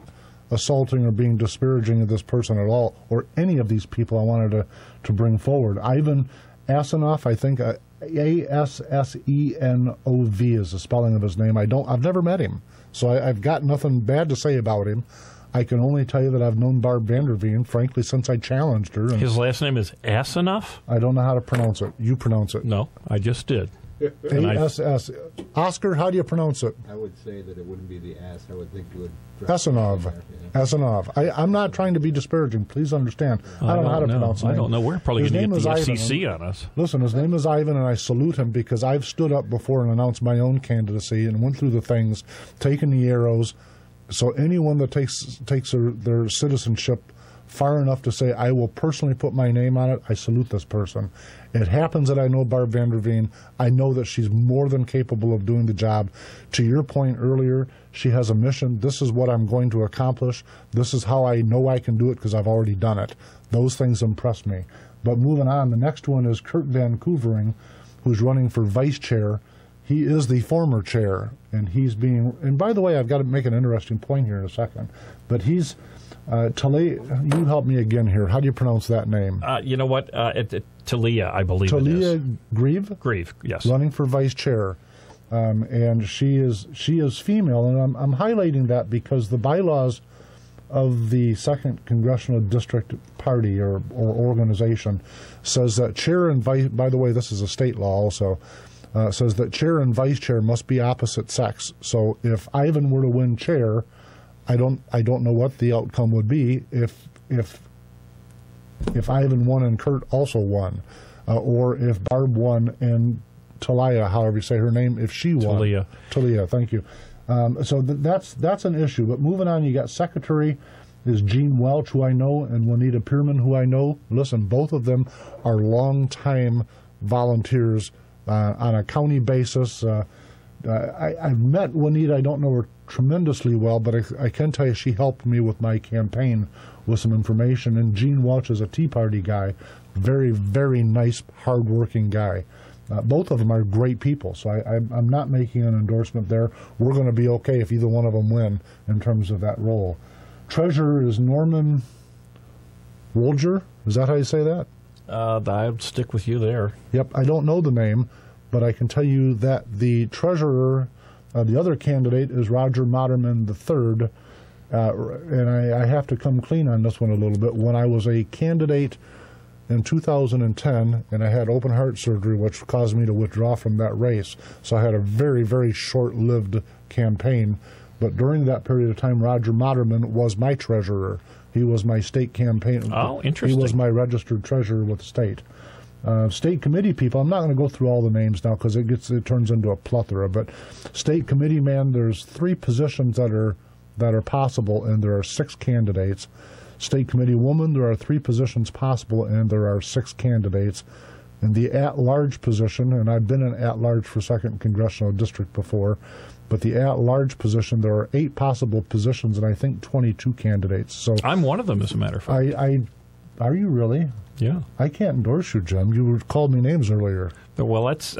assaulting or being disparaging of this person at all, or any of these people I wanted to bring forward. Ivan Asenov, I think. Assenov is the spelling of his name. I've never met him, so I've got nothing bad to say about him. I can only tell you that I've known Barb Vanderveen, frankly, since I challenged her. And his last name is Asenov? I don't know how to pronounce it. You pronounce it. No, I just did. A-S-S. Oscar, how do you pronounce it? I would say that it wouldn't be the S. I would think you would... Asenov. Asenov. I'm not trying to be disparaging. Please understand. I don't know how to pronounce it. I don't know. We're probably going to get the FCC on us. Listen, his name is Ivan, and I salute him because I've stood up before and announced my own candidacy and went through the things, taken the arrows. So anyone that takes their citizenship far enough to say, I will personally put my name on it, I salute this person. It happens that I know Barb Vanderveen. I know that she's more than capable of doing the job. To your point earlier, she has a mission. This is what I'm going to accomplish. This is how I know I can do it because I've already done it. Those things impress me. But moving on, the next one is Kurt Van Koevering, who's running for vice chair. He is the former chair, and he's being... And by the way, I've got to make an interesting point here in a second. But he's... Talia, you help me again here. How do you pronounce that name? You know what? Talia, I believe it is. Talia Grieve? Grieve, yes. Running for vice chair. And she is female, and I'm highlighting that because the bylaws of the 2nd Congressional District Party or organization says that chair and vice... By the way, this is a state law also. Says that chair and vice chair must be opposite sex. So if Ivan were to win chair, I don't know what the outcome would be if Ivan won and Kurt also won, or if Barb won and Talia, however you say her name, if she won. Talia, thank you. So that's an issue. But moving on, you got secretary is Gene Welch, who I know, and Juanita Pierman, who I know. Listen, both of them are longtime volunteers on a county basis. I've met Juanita. I don't know her tremendously well, but I can tell you she helped me with my campaign with some information. And Gene Welch is a Tea Party guy, very, very nice, hardworking guy. Both of them are great people, so I'm not making an endorsement there. We're going to be okay if either one of them win in terms of that role. Treasurer is Norman Wolger. Is that how you say that? I'll stick with you there. Yep, I don't know the name, but I can tell you that the treasurer, the other candidate, is Roger Moderman III. And I have to come clean on this one a little bit. When I was a candidate in 2010, and I had open heart surgery, which caused me to withdraw from that race. So I had a very, very short-lived campaign. But during that period of time, Roger Moderman was my treasurer. He was my state campaign. Oh, interesting. He was my registered treasurer with the state. State committee people, I'm not going to go through all the names now because it turns into a plethora. But state committee man, there's 3 positions that are possible, and there are 6 candidates. State committee woman, there are 3 positions possible, and there are 6 candidates. In the at-large position, and I've been an at-large for 2nd Congressional District before, but the at-large position, there are 8 possible positions, and I think 22 candidates. So I'm one of them, as a matter of fact. Are you really? Yeah. I can't endorse you, Jim. You called me names earlier. Well, that's...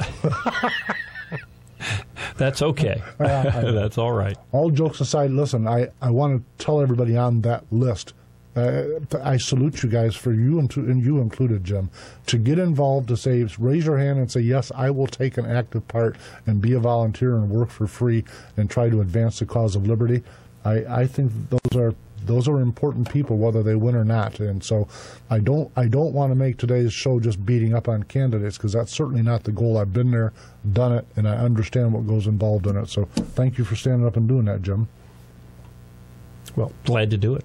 That's okay. That's all right. All jokes aside, listen, I want to tell everybody on that list, I salute you guys, for you and you included, Jim, to get involved, to say, raise your hand and say, yes, I will take an active part and be a volunteer and work for free and try to advance the cause of liberty. I think those are important people, whether they win or not. And so I don't want to make today's show just beating up on candidates, because that's certainly not the goal. I've been there, done it, and I understand what goes involved in it. So thank you for standing up and doing that, Jim. Well, glad to do it.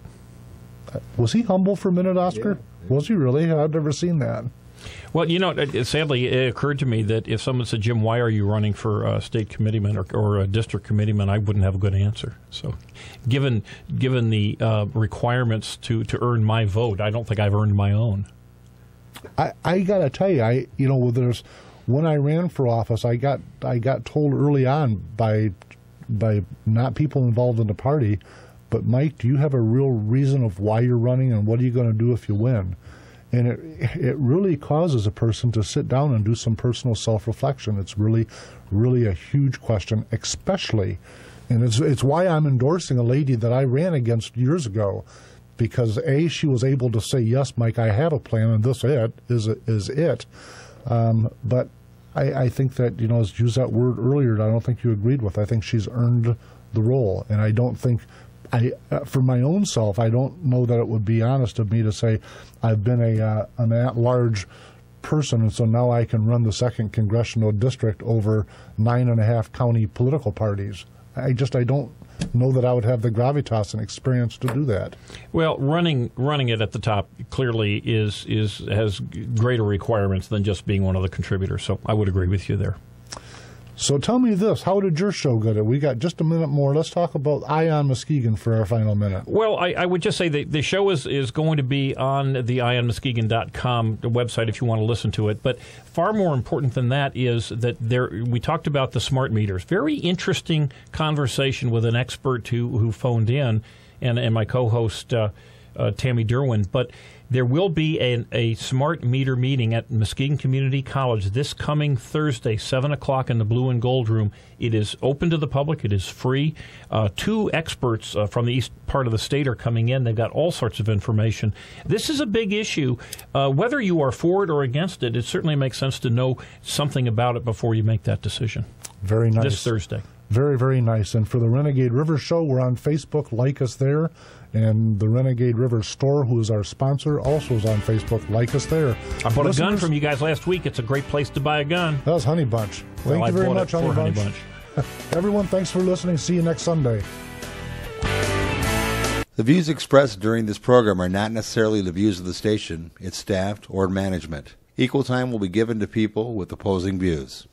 Was he humble for a minute, Oscar? Yeah. Was he really? I've never seen that. Well, you know, sadly, it occurred to me that if someone said, Jim, why are you running for a state committeeman or a district committeeman, I wouldn't have a good answer. So given the requirements to earn my vote, I don't think I've earned my own. I got to tell you, when I ran for office, I got told early on by not people involved in the party, but Mike, do you have a real reason of why you're running, and what are you going to do if you win? And it really causes a person to sit down and do some personal self-reflection. It's really, really a huge question, especially, and it's why I'm endorsing a lady that I ran against years ago, because A, she was able to say, yes, Mike, I have a plan, and this is it. But I think that, as you used that word earlier, I don't think you agreed with. I think she's earned the role, and I don't think... for my own self, I don't know that it would be honest of me to say I've been an at-large person, and so now I can run the 2nd Congressional District over 9.5 county political parties. I don't know that I would have the gravitas and experience to do that. Well, running it at the top clearly has greater requirements than just being one of the contributors. So I would agree with you there. So tell me this, how did your show go? We got just a minute more. Let's talk about Ion Muskegon for our final minute. Well, I would just say the show is going to be on the ionmuskegon.com website if you want to listen to it. But far more important than that is that we talked about the smart meters. Very interesting conversation with an expert who phoned in, and my co-host Tammy Derwin. But there will be a smart meter meeting at Muskegon Community College this coming Thursday, 7 o'clock in the Blue and Gold Room. It is open to the public. It is free. 2 experts from the east part of the state are coming in. They've got all sorts of information. This is a big issue. Whether you are for it or against it, it certainly makes sense to know something about it before you make that decision. Very nice. This Thursday. Very, very nice. And for the Renegade River Show, we're on Facebook. Like us there. And the Renegade River Store, who is our sponsor, also is on Facebook. Like us there. I bought a gun from you guys last week. It's a great place to buy a gun. That was Honey Bunch. Thank you very much, Honey Bunch. Everyone, thanks for listening. See you next Sunday. The views expressed during this program are not necessarily the views of the station, its staff, or management. Equal time will be given to people with opposing views.